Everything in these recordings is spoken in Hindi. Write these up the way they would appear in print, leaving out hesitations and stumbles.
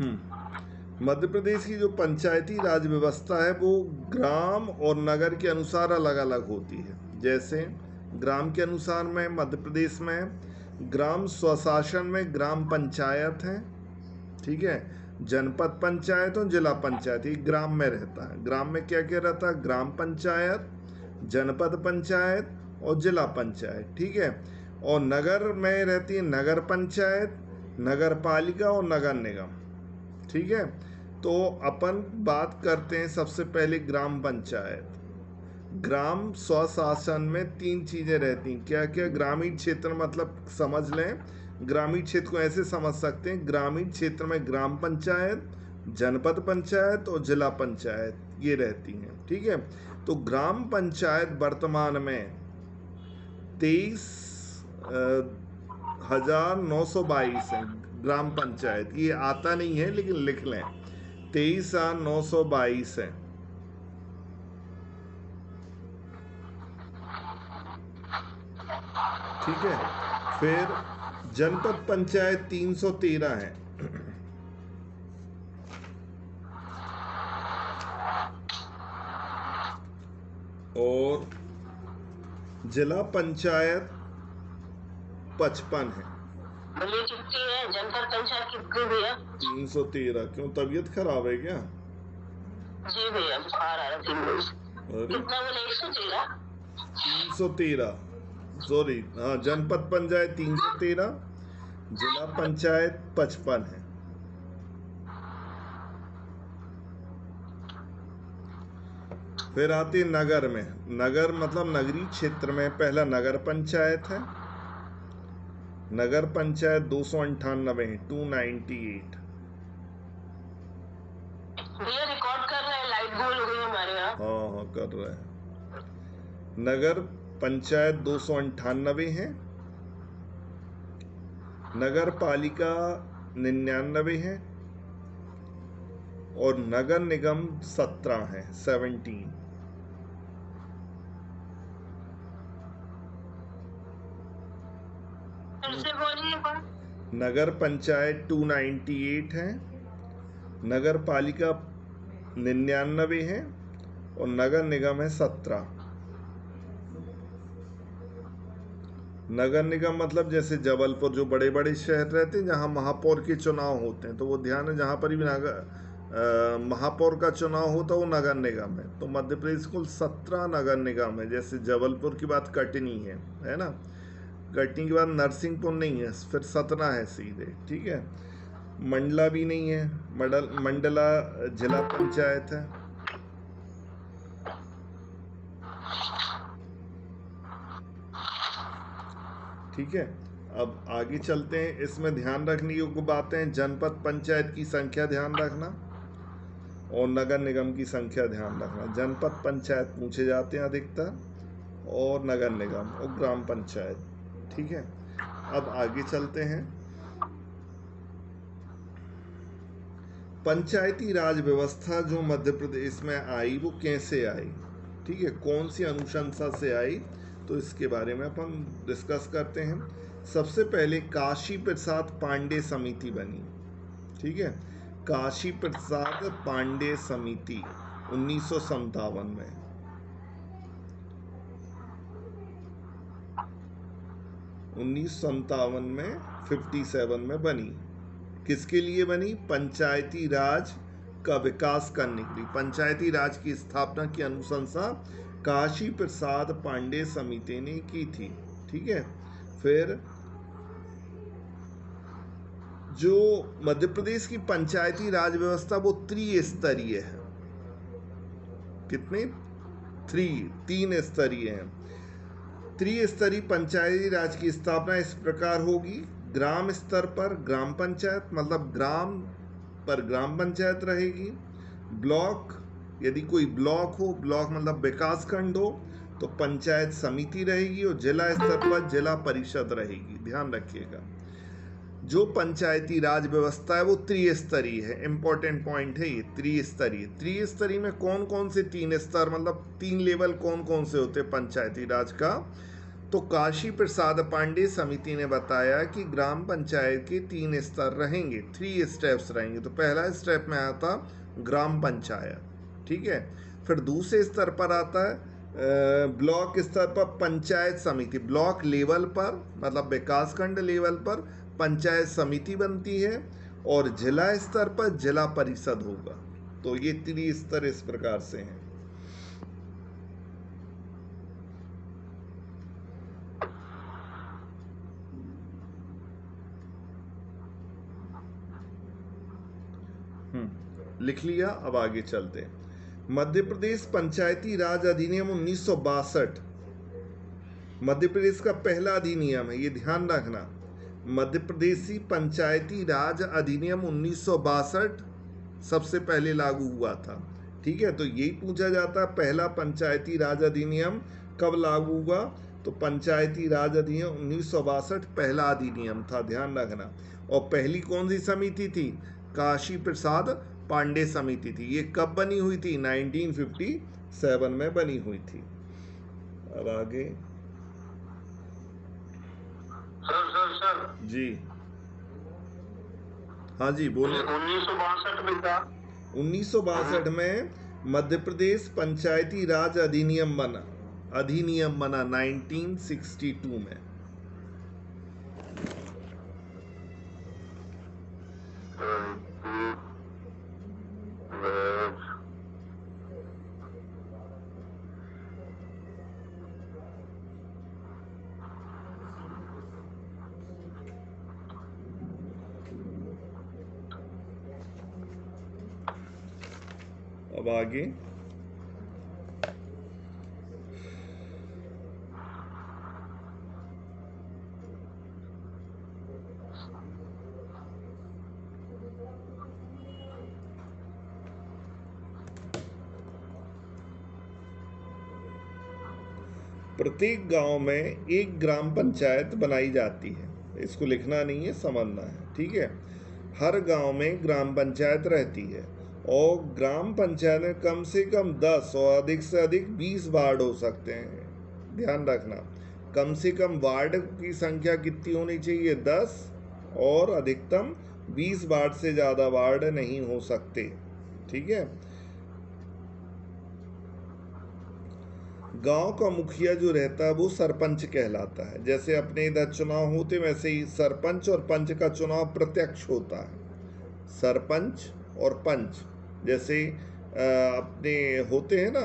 मध्य प्रदेश की जो पंचायती राज व्यवस्था है वो ग्राम और नगर के अनुसार अलग अलग होती है। जैसे ग्राम के अनुसार में मध्य प्रदेश में ग्राम स्वशासन में ग्राम पंचायत है, ठीक है, जनपद पंचायत और जिला पंचायत, ये ग्राम में रहता है। ग्राम में क्या क्या रहता है? ग्राम पंचायत, जनपद पंचायत और जिला पंचायत, ठीक है। और नगर में रहती है नगर पंचायत, नगर पालिका और नगर निगम, ठीक है। तो अपन बात करते हैं सबसे पहले ग्राम पंचायत। ग्राम स्वशासन में तीन चीजें रहती हैं। क्या क्या? ग्रामीण क्षेत्र, मतलब समझ लें, ग्रामीण क्षेत्र को ऐसे समझ सकते हैं, ग्रामीण क्षेत्र में ग्राम पंचायत, जनपद पंचायत और जिला पंचायत ये रहती हैं, ठीक है। तो ग्राम पंचायत वर्तमान में 23,922 है ग्राम पंचायत। ये आता नहीं है लेकिन लिख लें, 23,922 है, ठीक है। फिर जनपद पंचायत 313 है, और जिला पंचायत 55 है। जनपद पंचायत कितनी भैया? 313। क्यों, तबीयत खराब है क्या? जी भैया, बुखार आ रहा था। कितना बोले? 113? 313, सॉरी, हाँ, जनपद पंचायत 313, जिला पंचायत 55 है। फिर आती नगर में। नगर मतलब नगरीय क्षेत्र में पहला नगर पंचायत है। नगर पंचायत 298 है, 298। भैया रिकॉर्ड कर रहा है, लाइट गोल हो गई हमारे यहाँ। हाँ हाँ, कर रहा है। नगर पंचायत 298 है, नगर पालिका 99 है, और नगर निगम 17 है, 17। नगर पंचायत 298 है, नगर पालिका 99 है, और नगर निगम है 17। नगर निगम मतलब जैसे जबलपुर, जो बड़े बड़े शहर रहते हैं जहाँ महापौर के चुनाव होते हैं, तो वो ध्यान है, जहाँ पर भी महापौर का चुनाव होता है वो नगर निगम है। तो मध्य प्रदेश कुल 17 नगर निगम है। जैसे जबलपुर की बात कटनी है ना, कटनी के बाद नरसिंहपुर नहीं है, फिर सतना है सीधे, ठीक है। मंडला भी नहीं है, मंडला जिला पंचायत है। ठीक है, अब आगे चलते हैं। इसमें ध्यान रखने योग्य बातें, जनपद पंचायत की संख्या ध्यान रखना और नगर निगम की संख्या ध्यान रखना। जनपद पंचायत पूछे जाते हैं अधिकतर, और नगर निगम और ग्राम पंचायत, ठीक है। अब आगे चलते हैं। पंचायती राज व्यवस्था जो मध्य प्रदेश में आई वो कैसे आई, ठीक है, कौन सी अनुशंसा से आई, तो इसके बारे में अपन डिस्कस करते हैं। सबसे पहले काशी प्रसाद पांडे समिति बनी, ठीक है, काशी प्रसाद पांडे समिति 1957 में। 1957 में 57 में बनी। किसके लिए बनी? पंचायती राज का विकास करने के लिए। पंचायती राज की स्थापना की अनुशंसा काशी प्रसाद पांडे समिति ने की थी, ठीक है। फिर जो मध्य प्रदेश की पंचायती राज व्यवस्था वो त्रिस्तरीय है। कितने? तीन स्तरीय है। त्रिस्तरीय पंचायती राज की स्थापना इस प्रकार होगी। ग्राम स्तर पर ग्राम पंचायत, मतलब ग्राम पर ग्राम पंचायत रहेगी। ब्लॉक, यदि कोई ब्लॉक हो, ब्लॉक मतलब विकास खंड हो, तो पंचायत समिति रहेगी, और जिला स्तर पर जिला परिषद रहेगी। ध्यान रखिएगा, जो पंचायती राज व्यवस्था है वो त्रिस्तरीय है। इंपॉर्टेंट पॉइंट है ये, त्रिस्तरीय। त्रिस्तरीय में कौन कौन से तीन स्तर, मतलब तीन लेवल कौन कौन से होते हैं पंचायती राज का? तो काशी प्रसाद पांडे समिति ने बताया कि ग्राम पंचायत के 3 स्तर रहेंगे, 3 स्टेप्स रहेंगे। तो पहला स्टेप में आता ग्राम पंचायत, ठीक है। फिर दूसरे स्तर पर आता है ब्लॉक स्तर पर पंचायत समिति, ब्लॉक लेवल पर मतलब विकासखंड लेवल पर पंचायत समिति बनती है, और जिला स्तर पर जिला परिषद होगा। तो ये 3 स्तर इस प्रकार से हैं। लिख लिया। अब आगे चलते हैं। मध्य प्रदेश पंचायती राज अधिनियम 1962 मध्य प्रदेश का पहला अधिनियम है, ये ध्यान रखना। मध्य प्रदेशी पंचायती राज अधिनियम 1962 सबसे पहले लागू हुआ था, ठीक है। तो यही पूछा जाता है पहला पंचायती राज अधिनियम कब लागू हुआ, तो पंचायती राज अधिनियम 1962 पहला अधिनियम था, ध्यान रखना। और पहली कौन सी समिति थी, काशी प्रसाद पांडे समिति थी। ये कब बनी हुई थी, 1957 में बनी हुई थी। अब आगे सर जी, हाँ जी बोलो। 1962 में था। 1962 में मध्य प्रदेश पंचायती राज अधिनियम बना 1962 में। अब आगे प्रत्येक गांव में एक ग्राम पंचायत बनाई जाती है। इसको लिखना नहीं है, समझना है, ठीक है। हर गांव में ग्राम पंचायत रहती है, और ग्राम पंचायत में कम से कम 10 और अधिक से अधिक 20 वार्ड हो सकते हैं। ध्यान रखना, कम से कम वार्ड की संख्या कितनी होनी चाहिए, 10, और अधिकतम 20 वार्ड से ज़्यादा वार्ड नहीं हो सकते, ठीक है। गांव का मुखिया जो रहता है वो सरपंच कहलाता है। जैसे अपने इधर चुनाव होते वैसे ही सरपंच और पंच का चुनाव प्रत्यक्ष होता है। सरपंच और पंच जैसे अपने होते हैं ना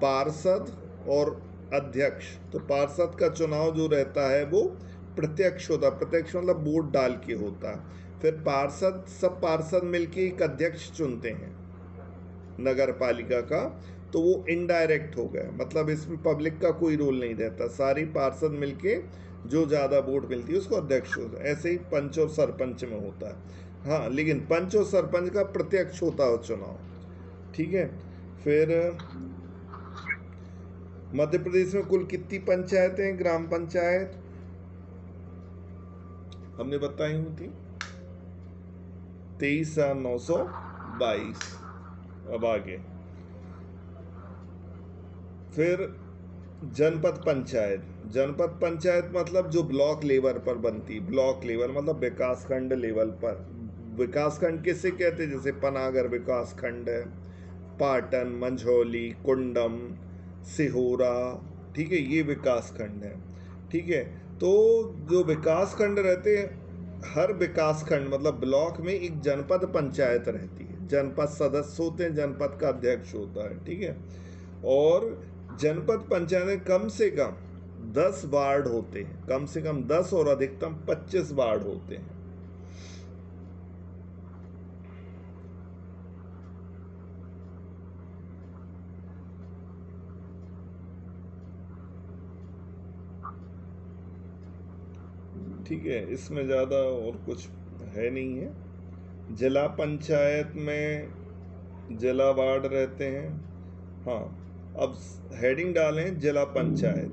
पार्षद और अध्यक्ष, तो पार्षद का चुनाव जो रहता है वो प्रत्यक्ष होता है। प्रत्यक्ष मतलब वोट डाल के होता है। फिर पार्षद, सब पार्षद मिलके एक अध्यक्ष चुनते हैं नगर पालिका का, तो वो इनडायरेक्ट हो गया, मतलब इसमें पब्लिक का कोई रोल नहीं रहता। सारी पार्षद मिलके जो ज़्यादा वोट मिलती है उसको अध्यक्ष होता है। ऐसे ही पंच और सरपंच में होता है। हाँ, लेकिन पंच और सरपंच का प्रत्यक्ष होता है चुनाव, ठीक है। फिर मध्य प्रदेश में कुल कितनी पंचायतें हैं, ग्राम पंचायत हमने बताई हुई थी 23,922। अब आगे फिर जनपद पंचायत। जनपद पंचायत मतलब जो ब्लॉक लेवल पर बनती, ब्लॉक लेवल मतलब विकासखंड लेवल पर। विकासखंड किसे कहते हैं, जैसे पनागर विकासखंड है, पाटन, मंझौली, कुंडम, सिहोरा, ठीक है, ये विकासखंड है, ठीक है। तो जो विकासखंड रहते हैं, हर विकासखंड मतलब ब्लॉक में एक जनपद पंचायत रहती है। जनपद सदस्य होते हैं, जनपद का अध्यक्ष होता है, ठीक है। और जनपद पंचायत में कम से कम 10 वार्ड होते हैं, कम से कम 10 और अधिकतम 25 वार्ड होते हैं। ठीक है, इसमें ज़्यादा और कुछ है नहीं है। जिला पंचायत में जिला वार्ड रहते हैं। हाँ, अब हेडिंग डालें जिला पंचायत।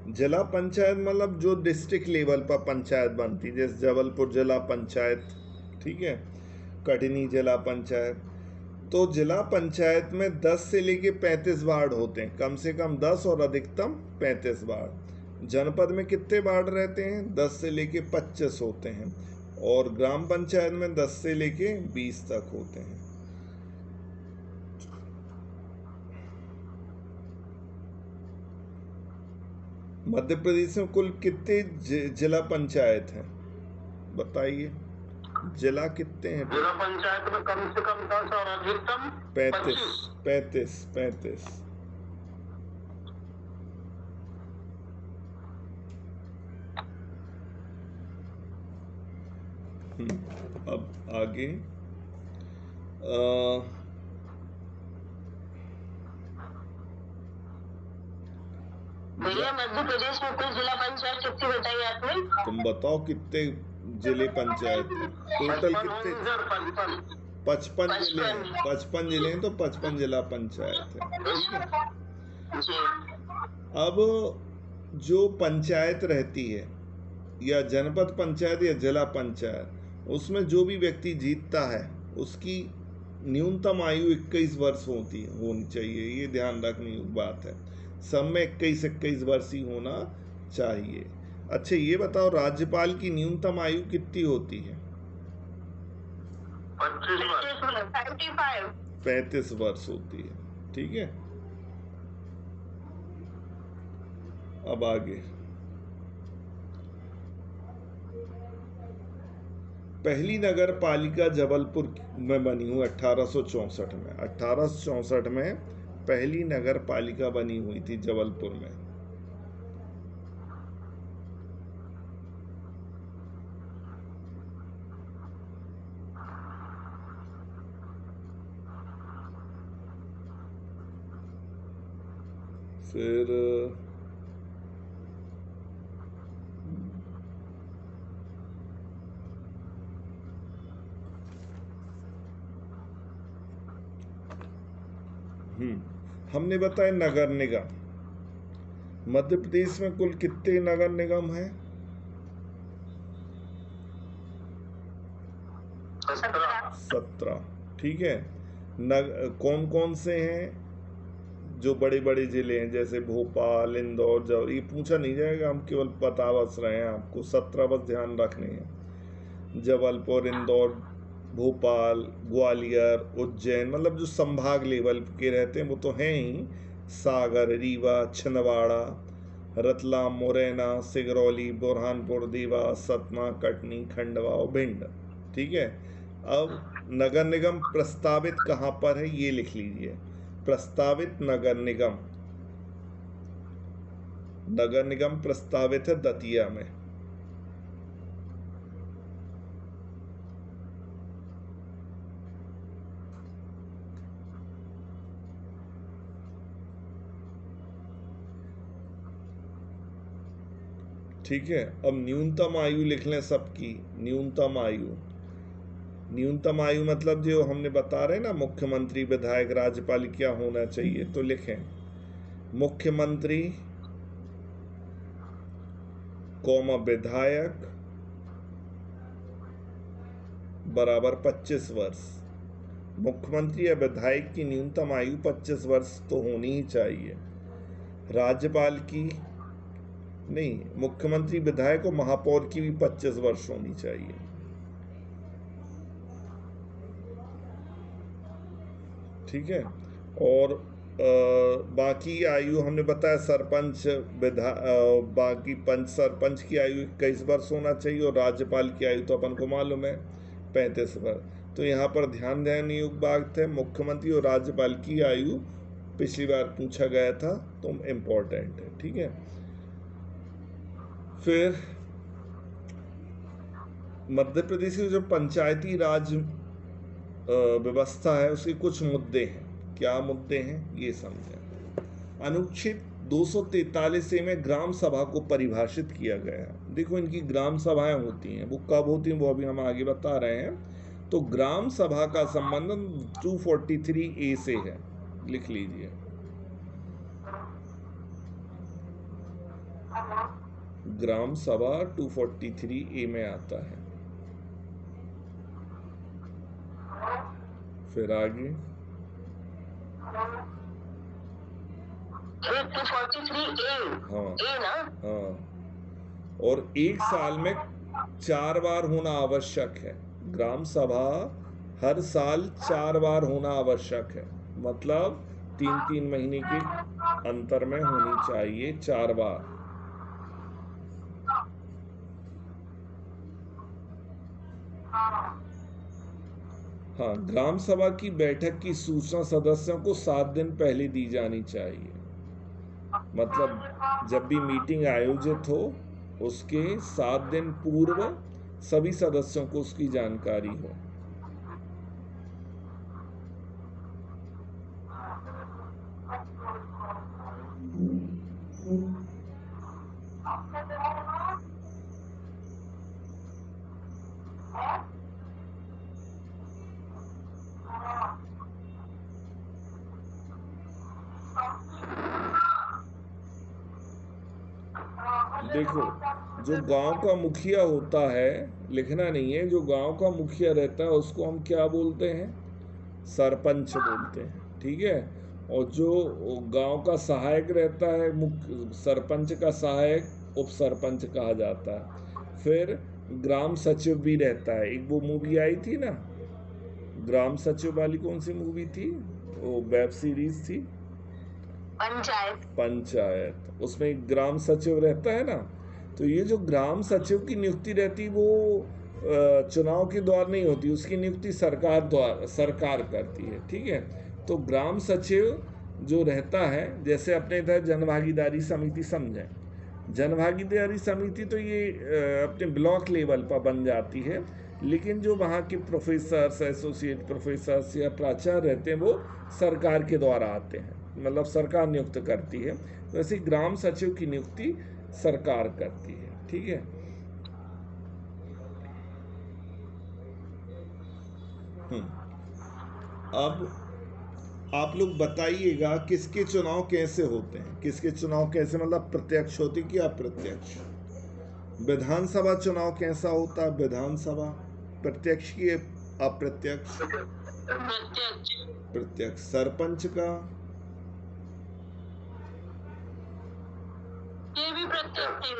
जिला पंचायत मतलब जो डिस्ट्रिक्ट लेवल पर पंचायत बनती, जैसे जबलपुर जिला पंचायत, ठीक है, कटनी जिला पंचायत। तो जिला पंचायत में 10 से लेके 35 वार्ड होते हैं, कम से कम 10 और अधिकतम 35 वार्ड। जनपद में कितने वार्ड रहते हैं? 10 से लेके 25 होते हैं, और ग्राम पंचायत में 10 से लेके 20 तक होते हैं। मध्य प्रदेश में कुल कितने जिला पंचायत हैं? बताइए, जिला कितने हैं? जिला पंचायत में कम से कम 10 और अधिकतम 35। अब आगे भैया मध्य प्रदेश में कुल जिला पंचायत कितनी बताई आपने? तुम बताओ कितने जिले पंचायत हैं? टोटल कितने? 55 जिले हैं। 55 जिले हैं तो 55 जिला पंचायत है। अब जो पंचायत रहती है, या जनपद पंचायत या जिला पंचायत, उसमें जो भी व्यक्ति जीतता है उसकी न्यूनतम आयु 21 वर्ष होनी चाहिए। ये ध्यान रखने की बात है, सब में 21 वर्ष ही होना चाहिए। अच्छा ये बताओ, राज्यपाल की न्यूनतम आयु कितनी होती है? 35 वर्ष होती है। ठीक है, अब आगे, पहली नगर पालिका जबलपुर में बनी हुई 1864 में। 1864 में पहली नगर पालिका बनी हुई थी जबलपुर में। फिर हमने बताया नगर निगम। मध्य प्रदेश में कुल कितने नगर निगम हैं? 17। ठीक है, कौन कौन से हैं? जो बड़े बड़े जिले हैं जैसे भोपाल, इंदौर, जौर, ये पूछा नहीं जाएगा, हम केवल बता बस रहे हैं आपको। 17 बस ध्यान रखने हैं। जबलपुर, इंदौर, भोपाल, ग्वालियर, उज्जैन, मतलब जो संभाग लेवल के रहते हैं वो तो हैं ही। सागर, रीवा, छिंदवाड़ा, रतलाम, मुरैना, सिगरौली, बुरहानपुर, देवास, सतना, कटनी, खंडवा और भिंड। ठीक है, अब नगर निगम प्रस्तावित कहाँ पर है ये लिख लीजिए। प्रस्तावित नगर निगम प्रस्तावित है दतिया में। ठीक है, अब न्यूनतम आयु लिख लें सबकी। न्यूनतम आयु मतलब जो हमने बता रहे ना, मुख्यमंत्री, विधायक, राज्यपाल क्या होना चाहिए, तो लिखें मुख्यमंत्री कौमा विधायक बराबर 25 वर्ष। मुख्यमंत्री या विधायक की न्यूनतम आयु 25 वर्ष तो होनी ही चाहिए। राज्यपाल की नहीं, मुख्यमंत्री, विधायक और महापौर की भी 25 वर्ष होनी चाहिए। ठीक है, और बाकी आयु हमने बताया, सरपंच, बाकी पंच सरपंच की आयु 21 वर्ष होना चाहिए, और राज्यपाल की आयु तो अपन को मालूम है 35 वर्ष। तो यहाँ पर ध्यान देने योग्य बात है, मुख्यमंत्री और राज्यपाल की आयु पिछली बार पूछा गया था तो इम्पोर्टेंट है। ठीक है, फिर मध्य प्रदेश की जो पंचायती राज व्यवस्था है उसके कुछ मुद्दे हैं। क्या मुद्दे हैं ये समझें। अनुच्छेद 243 में ग्राम सभा को परिभाषित किया गया है। देखो, इनकी ग्राम सभाएं होती हैं, वो कब होती हैं वो अभी हम आगे बता रहे हैं। तो ग्राम सभा का संबंध 243A से है, लिख लीजिए। ग्राम सभा 243A में आता है। फिर आगे 243A। हाँ ए ना? हाँ, और एक साल में 4 बार होना आवश्यक है। ग्राम सभा हर साल 4 बार होना आवश्यक है, मतलब 3-3 महीने के अंतर में होनी चाहिए 4 बार। हाँ, ग्राम सभा की बैठक की सूचना सदस्यों को 7 दिन पहले दी जानी चाहिए, मतलब जब भी मीटिंग आयोजित हो उसके 7 दिन पूर्व सभी सदस्यों को उसकी जानकारी हो। देखो, जो गांव का मुखिया होता है, लिखना नहीं है, जो गांव का मुखिया रहता है उसको हम क्या बोलते हैं? सरपंच बोलते हैं, ठीक है। और जो गांव का सहायक रहता है, सरपंच का सहायक उप सरपंच कहा जाता है। फिर ग्राम सचिव भी रहता है। एक वो मूवी आई थी ना, ग्राम सचिव वाली, कौन सी मूवी थी वो? वेब सीरीज थी पंचायत। पंचायत। उसमें एक ग्राम सचिव रहता है ना। तो ये जो ग्राम सचिव की नियुक्ति रहती, वो चुनाव के द्वारा नहीं होती, उसकी नियुक्ति सरकार करती है, ठीक है। तो ग्राम सचिव जो रहता है, जैसे अपने इधर जनभागीदारी समिति समझें, जनभागीदारी समिति तो ये अपने ब्लॉक लेवल पर बन जाती है, लेकिन जो वहाँ के प्रोफेसर्स, एसोसिएट प्रोफेसर्स या प्राचार्य रहते हैं वो सरकार के द्वारा आते हैं, मतलब सरकार नियुक्त करती है। वैसे ग्राम सचिव की नियुक्ति सरकार करती है, ठीक है। अब आप लोग बताइएगा किसके चुनाव कैसे होते हैं? किसके चुनाव कैसे, मतलब प्रत्यक्ष होते कि अप्रत्यक्ष? विधानसभा चुनाव कैसा होता है? विधानसभा प्रत्यक्ष की अप्रत्यक्ष? प्रत्यक्ष। सरपंच का? ये भी प्रत्यक्ष।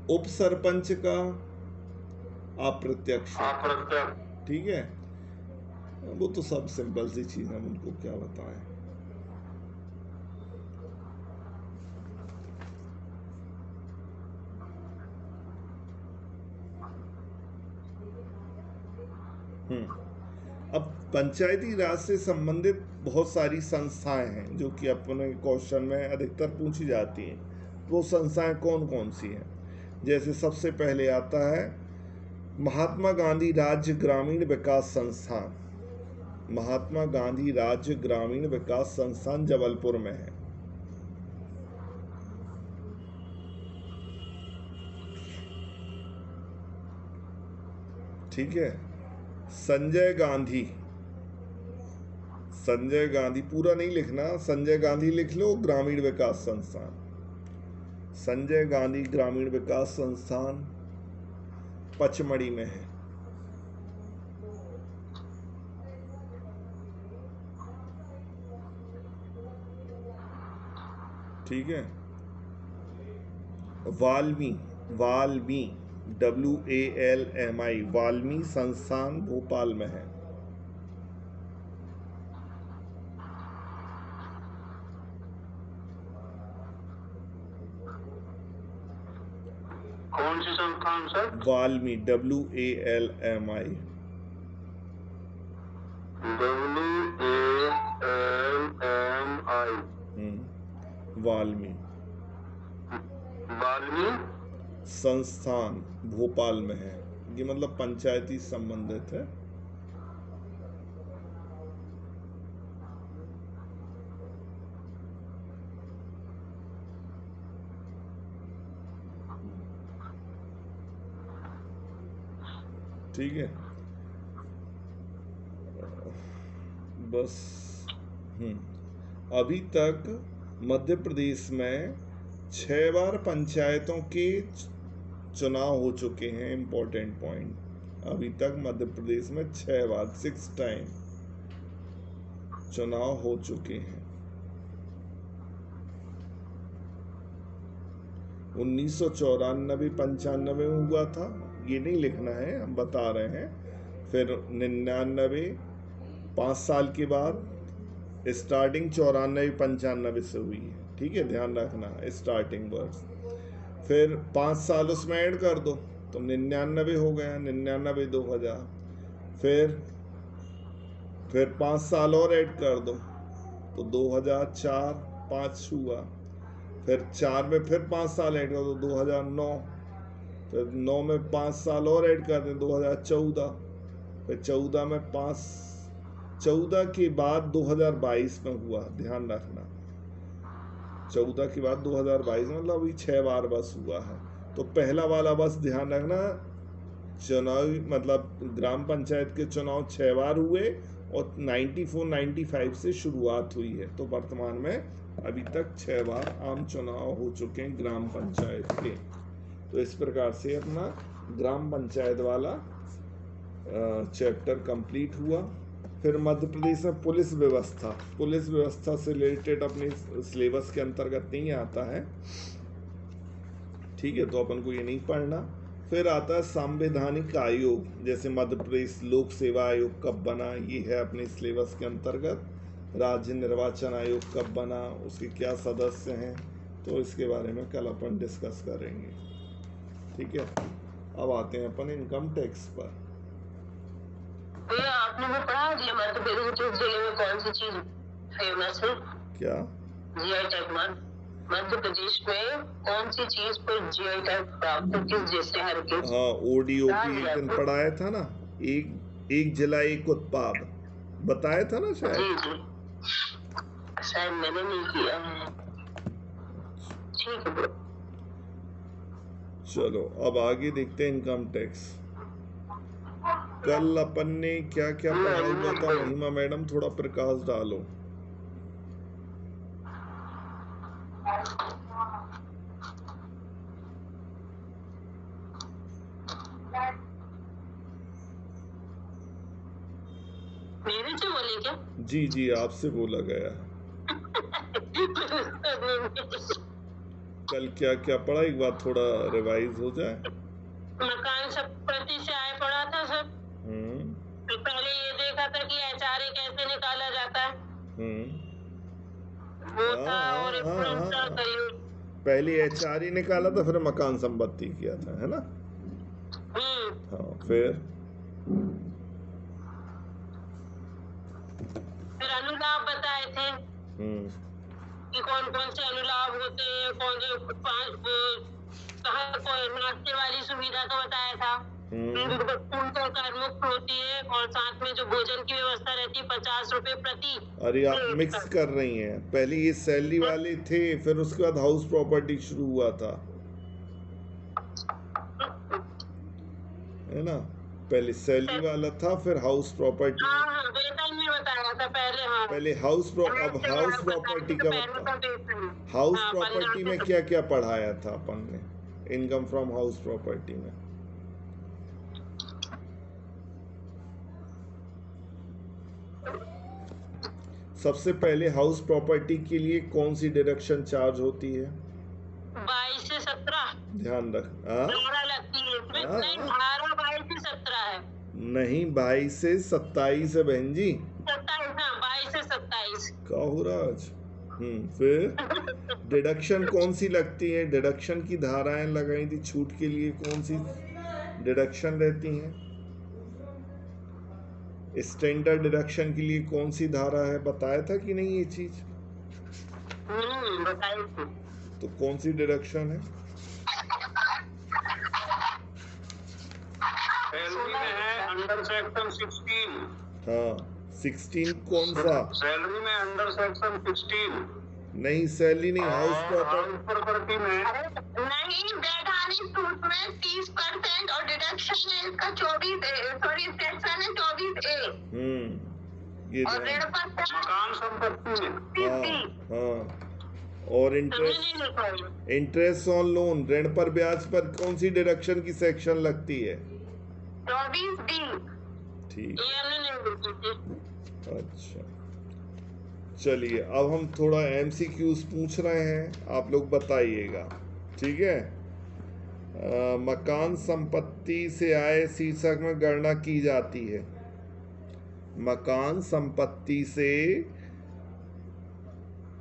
उप सरपंच का? अप्रत्यक्ष, ठीक है। वो तो सब सिंपल सी चीज है, उनको क्या बताएं। अब पंचायती राज से संबंधित बहुत सारी संस्थाएं हैं जो कि अपने क्वेश्चन में अधिकतर पूछी जाती हैं। वो संस्थाएं कौन कौन सी हैं? जैसे सबसे पहले आता है महात्मा गांधी राज्य ग्रामीण विकास संस्थान। महात्मा गांधी राज्य ग्रामीण विकास संस्थान जबलपुर में है, ठीक है। संजय गांधी पूरा नहीं लिखना, संजय गांधी लिख लो, ग्रामीण विकास संस्थान। संजय गांधी ग्रामीण विकास संस्थान पचमढ़ी में है, ठीक है। वाल्मी WALMI वाल्मी संस्थान भोपाल में है। कौन सी संस्थान सर? वाल्मी WALMI। वाल्मी संस्थान भोपाल में है। ये मतलब पंचायती संबंधित है। ठीक है, बस। अभी तक मध्य प्रदेश में 6 बार पंचायतों के चुनाव हो चुके हैं। इम्पोर्टेंट पॉइंट, अभी तक मध्य प्रदेश में 6 बार 6 टाइम चुनाव हो चुके हैं। 1994 95 में हुआ था, ये नहीं लिखना है, हम बता रहे हैं। फिर 99 5 साल के बाद, स्टार्टिंग 94 95 से हुई है, ठीक है, ध्यान रखना स्टार्टिंग वर्ड्स। फिर 5 साल उसमें ऐड कर दो तो 99 हो गया, 99 2000। फिर 5 साल और ऐड कर दो तो 2004 5 हुआ। फिर 4 में फिर 5 साल ऐड कर दो 2009। फिर 9 में 5 साल और ऐड कर दें 2014। फिर 14 में 14 के बाद 2022 में हुआ, ध्यान रखना 14 के बाद 2022 मतलब अभी 6 बार बस हुआ है। तो पहला वाला बस ध्यान रखना, चुनाव मतलब ग्राम पंचायत के चुनाव 6 बार हुए और 94-95 से शुरुआत हुई है। तो वर्तमान में अभी तक 6 बार आम चुनाव हो चुके हैं ग्राम पंचायत के। तो इस प्रकार से अपना ग्राम पंचायत वाला चैप्टर कंप्लीट हुआ। फिर मध्य प्रदेश में पुलिस व्यवस्था से रिलेटेड अपने सिलेबस के अंतर्गत नहीं आता है, ठीक है, तो अपन को ये नहीं पढ़ना। फिर आता है संवैधानिक आयोग, जैसे मध्य प्रदेश लोक सेवा आयोग कब बना, ये है अपने सिलेबस के अंतर्गत। राज्य निर्वाचन आयोग कब बना, उसके क्या सदस्य हैं, तो इसके बारे में कल अपन डिस्कस करेंगे, ठीक है। अब आते हैं अपन इनकम टैक्स पर। भैया आपने वो पढ़ा दिया मध्य प्रदेश जिले में कौन सी चीज फेमस है? क्या जीआई टैग? मध्य प्रदेश में कौन सी चीज पर जीआई टैग प्राप्त, किस जैसे हर के? हाँ, ओडीओपी एक दिन पढ़ाया था ना, एक जिला एक उत्पाद बताया था ना शायद। जी शायद मैंने नहीं किया है, ठीक है। चलो अब आगे देखते हैं इनकम टैक्स। कल अपन ने क्या क्या पढ़ाई हुआ था महिमा मैडम, थोड़ा प्रकाश डालो। मेरे से बोले क्या? जी आपसे बोला गया। कल क्या क्या पढ़ा, एक बार थोड़ा रिवाइज हो जाए। मकान संपत्ति से आय पढ़ा था सब। तो पहले ये देखा था कि एचआरए कैसे निकाला जाता है, वो था। और पहले एचआरए निकाला था, फिर मकान संपत्ति किया था, है ना। हाँ, फिर अनुलाभ बताए थे कि कौन कौन से अनुलाभ होते हैं, कौन से नाश्ते वाली सुविधा का बताया था, कर मुक्त होती है, और साथ में जो भोजन की व्यवस्था रहती है 50 रुपए प्रति। अरे आप मिक्स कर रही हैं, पहले ये सैलरी वाले थे, फिर उसके बाद हाउस प्रॉपर्टी शुरू हुआ था, है ना। पहले सैलरी वाला था, फिर हाउस प्रॉपर्टी। वेतन में बताया था पहले। पहले अब हाउस प्रॉपर्टी का हाउस प्रॉपर्टी में क्या क्या पढ़ाया था अपन ने, इनकम फ्रॉम हाउस प्रॉपर्टी में। सबसे पहले हाउस प्रॉपर्टी के लिए कौन सी डिडक्शन चार्ज होती है? 22 से 17। ध्यान रख, लगती है इसमें। नहीं, 18, 22 से 17 है। नहीं, 22 से 27 है बहन जी। 27, हाँ, 22 से 27। क्या हो रहा आज? फिर डिडक्शन कौन सी लगती है? डिडक्शन की धाराएं लगाई थी छूट के लिए, कौन सी डिडक्शन रहती हैं? स्टैंडर्ड डिडक्शन के लिए कौन सी धारा है, बताया था कि नहीं ये चीज? बताई थी। तो कौन सी डिडक्शन है? सैलरी में है अंडर सेक्शन 16। हाँ, 16 कौन सा? सैलरी में अंडर सेक्शन 16। नहीं, सैलरी नहीं, हाउस प्रॉपर्टी में नहीं। वैधानिक छूट में 30% और डिडक्शन है इसका 24, सेक्शन है 24A। ये और ऋण पर मकान संपत्ति में। हाँ, और इंटरेस्ट ऑन लोन, ऋण पर ब्याज पर कौन सी डिडक्शन की सेक्शन लगती है? 24D। ठीक, ये हमने नहीं देखी थी। अच्छा, चलिए अब हम थोड़ा MCQs पूछ रहे हैं, आप लोग बताइएगा। ठीक है। मकान संपत्ति से आय शीर्षक में गणना की जाती है। मकान संपत्ति से,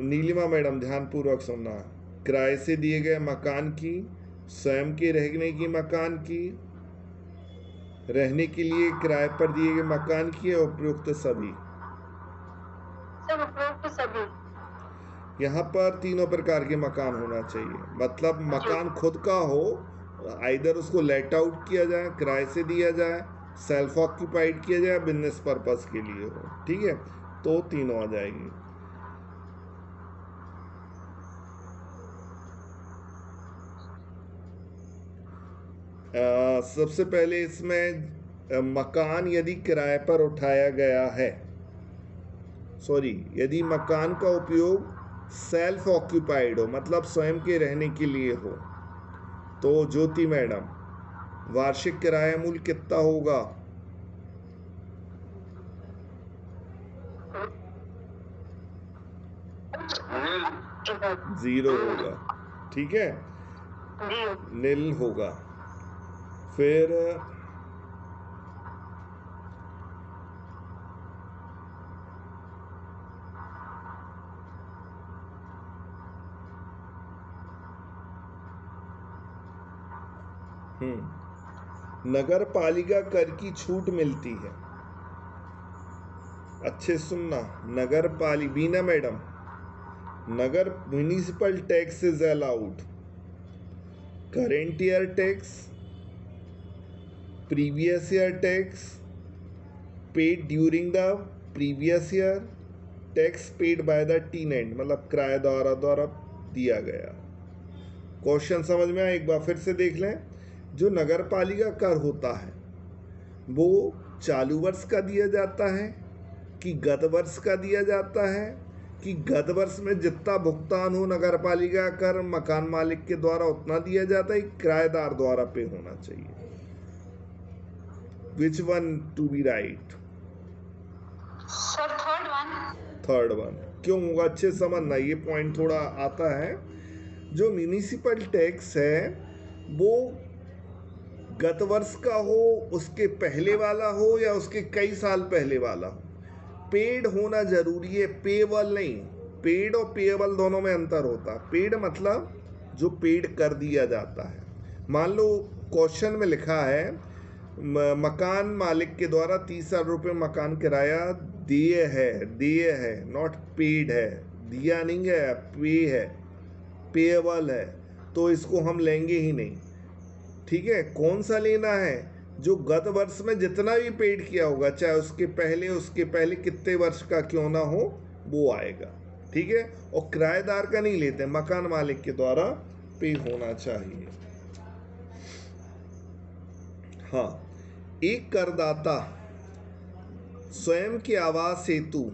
नीलिमा मैडम ध्यानपूर्वक सुनना, किराए से दिए गए मकान की, स्वयं के रहने की मकान की, रहने के लिए किराए पर दिए गए मकान की, और उपयुक्त सभी। उपयुक्त सभी। यहाँ पर तीनों प्रकार के मकान होना चाहिए, मतलब मकान खुद का हो, आइदर उसको लेट आउट किया जाए, किराए से दिया जाए, सेल्फ ऑक्यूपाइड किया जाए, बिजनेस पर्पस के लिए हो। ठीक है, तो तीनों आ जाएगी। सबसे पहले इसमें मकान यदि किराए पर उठाया गया है, यदि मकान का उपयोग सेल्फ ऑक्यूपाइड हो, मतलब स्वयं के रहने के लिए हो, तो ज्योति मैडम वार्षिक किराया मूल्य कितना होगा? 0 होगा। ठीक है, नील होगा। फिर नगर पालिका कर की छूट मिलती है। अच्छे सुनना, नगर पालिका, बीना मैडम, नगर municipal tax is allowed, current year tax, previous year tax, paid during the previous year, tax paid by the tenant, मतलब किराएदार द्वारा दिया गया। क्वेश्चन समझ में आया? एक बार फिर से देख लें। जो नगर पालिका कर होता है वो चालू वर्ष का दिया जाता है कि गत वर्ष का दिया जाता है, कि गत वर्ष में जितना भुगतान हो नगर पालिका कर मकान मालिक के द्वारा उतना दिया जाता है, किराएदार द्वारा पे होना चाहिए। Which one to be right? Sir third one. क्यों होगा? अच्छे समझना, ये पॉइंट थोड़ा आता है। जो म्युनिसिपल टैक्स है वो गत वर्ष का हो, उसके पहले वाला हो, या उसके कई साल पहले वाला हो, पेड होना जरूरी है, पेबल नहीं। पेड और पेबल दोनों में अंतर होता है। पेड मतलब जो पेड कर दिया जाता है। मान लो क्वेश्चन में लिखा है मकान मालिक के द्वारा 30,000 रुपये मकान किराया दिए है, नॉट पेड है, दिया नहीं है, पे है, पेबल है, तो इसको हम लेंगे ही नहीं। ठीक है, कौन सा लेना है? जो गत वर्ष में जितना भी पेड किया होगा, चाहे उसके पहले कितने वर्ष का क्यों ना हो, वो आएगा। ठीक है, और किराएदार का नहीं लेते, मकान मालिक के द्वारा पे होना चाहिए। हाँ, एक करदाता स्वयं के आवास हेतु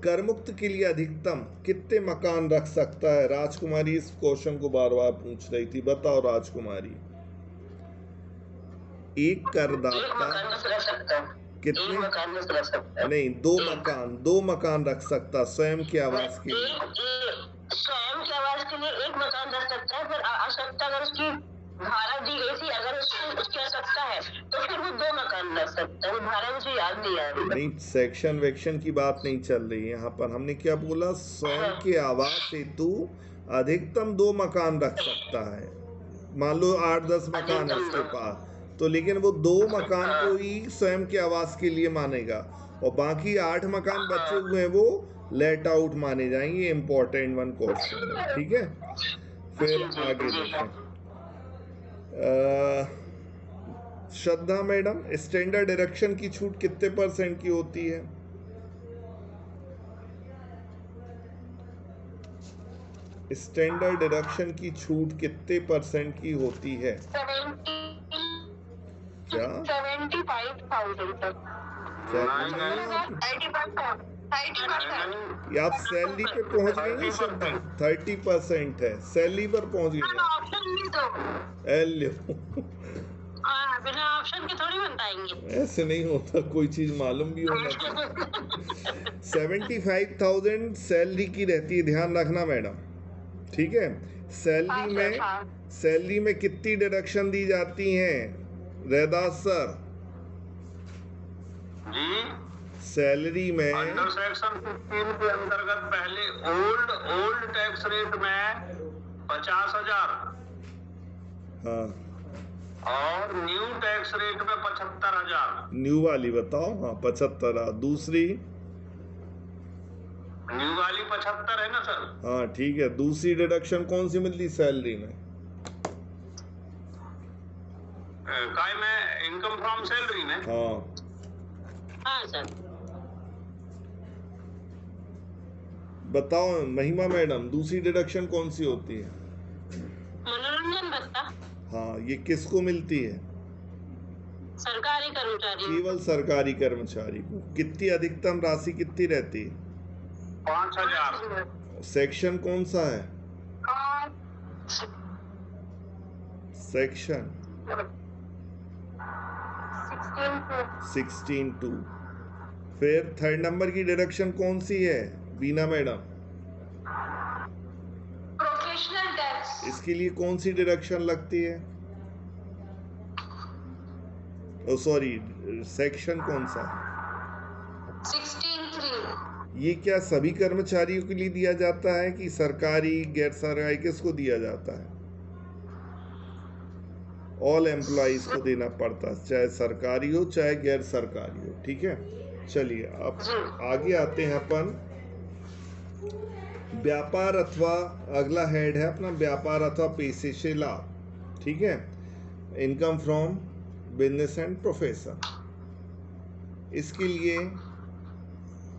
करमुक्त के लिए अधिकतम कितने मकान रख सकता है? राजकुमारी इस क्वेश्चन को बार बार पूछ रही थी, बताओ राजकुमारी। एक करदाता कितने मकान रख सकता है? नहीं, दो मकान रख सकता स्वयं के आवास के लिए। स्वयं के आवास के लिए एक मकान रख सकता है, फिर आवश्यकता अगर उसकी भाड़ा दी गई थी, अगर उसकी आवश्यकता है तो फिर वो 2 मकान रख सकता है। भाड़ा मुझे याद नहीं आ रही। नहीं, सेक्शन वेक्शन की बात नहीं चल रही है यहाँ पर। हमने क्या बोला? स्वयं के आवास हेतु अधिकतम 2 मकान रख सकता है। मान लो 8-10 मकान है उसके पास, तो लेकिन वो 2 मकान को ही स्वयं के आवास के लिए मानेगा, और बाकी 8 मकान बचे हुए हैं वो लेट आउट माने जाएंगे। इम्पोर्टेंट वन क्वेश्चन है। ठीक है, फिर आगे देखें। श्रद्धा मैडम, स्टैंडर्ड डिडक्शन की छूट कितने % की होती है? स्टैंडर्ड डिडक्शन की छूट कितने % की होती है? क्या 75,000 तक। ये आप सैलरी पे पहुंच गई हैं श्रद्धा? 30% है, सैलरी पर पहुंच गई। बिना ऑप्शन के थोड़ी बन पाएंगे। ऐसे नहीं होता, कोई चीज मालूम भी होना चाहिए। 75,000 सैलरी की रहती है, ध्यान रखना मैडम। ठीक है, सैलरी में कितनी डिडक्शन दी जाती हैं रहदास सर? जी, सैलरी में अंडर सेक्शन 15 के अंतर्गत पहले ओल्ड टैक्स रेट में 50,000, हाँ, और न्यू टैक्स रेट में 75,000। न्यू वाली बताओ। हाँ 75। दूसरी? न्यू वाली 75 है ना सर? हाँ ठीक है। दूसरी डिडक्शन कौन सी मिलती सैलरी में? काय में इनकम फ्रॉम सैलरी में? हाँ सर। बताओ महिमा मैडम, दूसरी डिडक्शन कौन सी होती है? मनोरंजन भत्ता। हाँ, ये किसको मिलती है? सरकारी कर्मचारी। केवल सरकारी कर्मचारी को। कितनी अधिकतम राशि कितनी रहती है? 5,000। सेक्शन कौन सा है? सेक्शन 16(2). फिर थर्ड नंबर की डिडक्शन कौन सी है बीना मैडम? Professional tax. इसके लिए कौन सी डिडक्शन लगती है? ओ सॉरी, सेक्शन कौन सा? 16(3). ये क्या सभी कर्मचारियों के लिए दिया जाता है कि सरकारी गैर सरकारी किसको दिया जाता है? ऑल एम्प्लॉइज को देना पड़ता है, चाहे सरकारी हो चाहे गैर सरकारी हो। ठीक है, चलिए अब आगे आते हैं अपन व्यापार अथवा, अगला हेड है अपना व्यापार अथवा पेशे से लाभ। ठीक है, income from business and profession. इसके लिए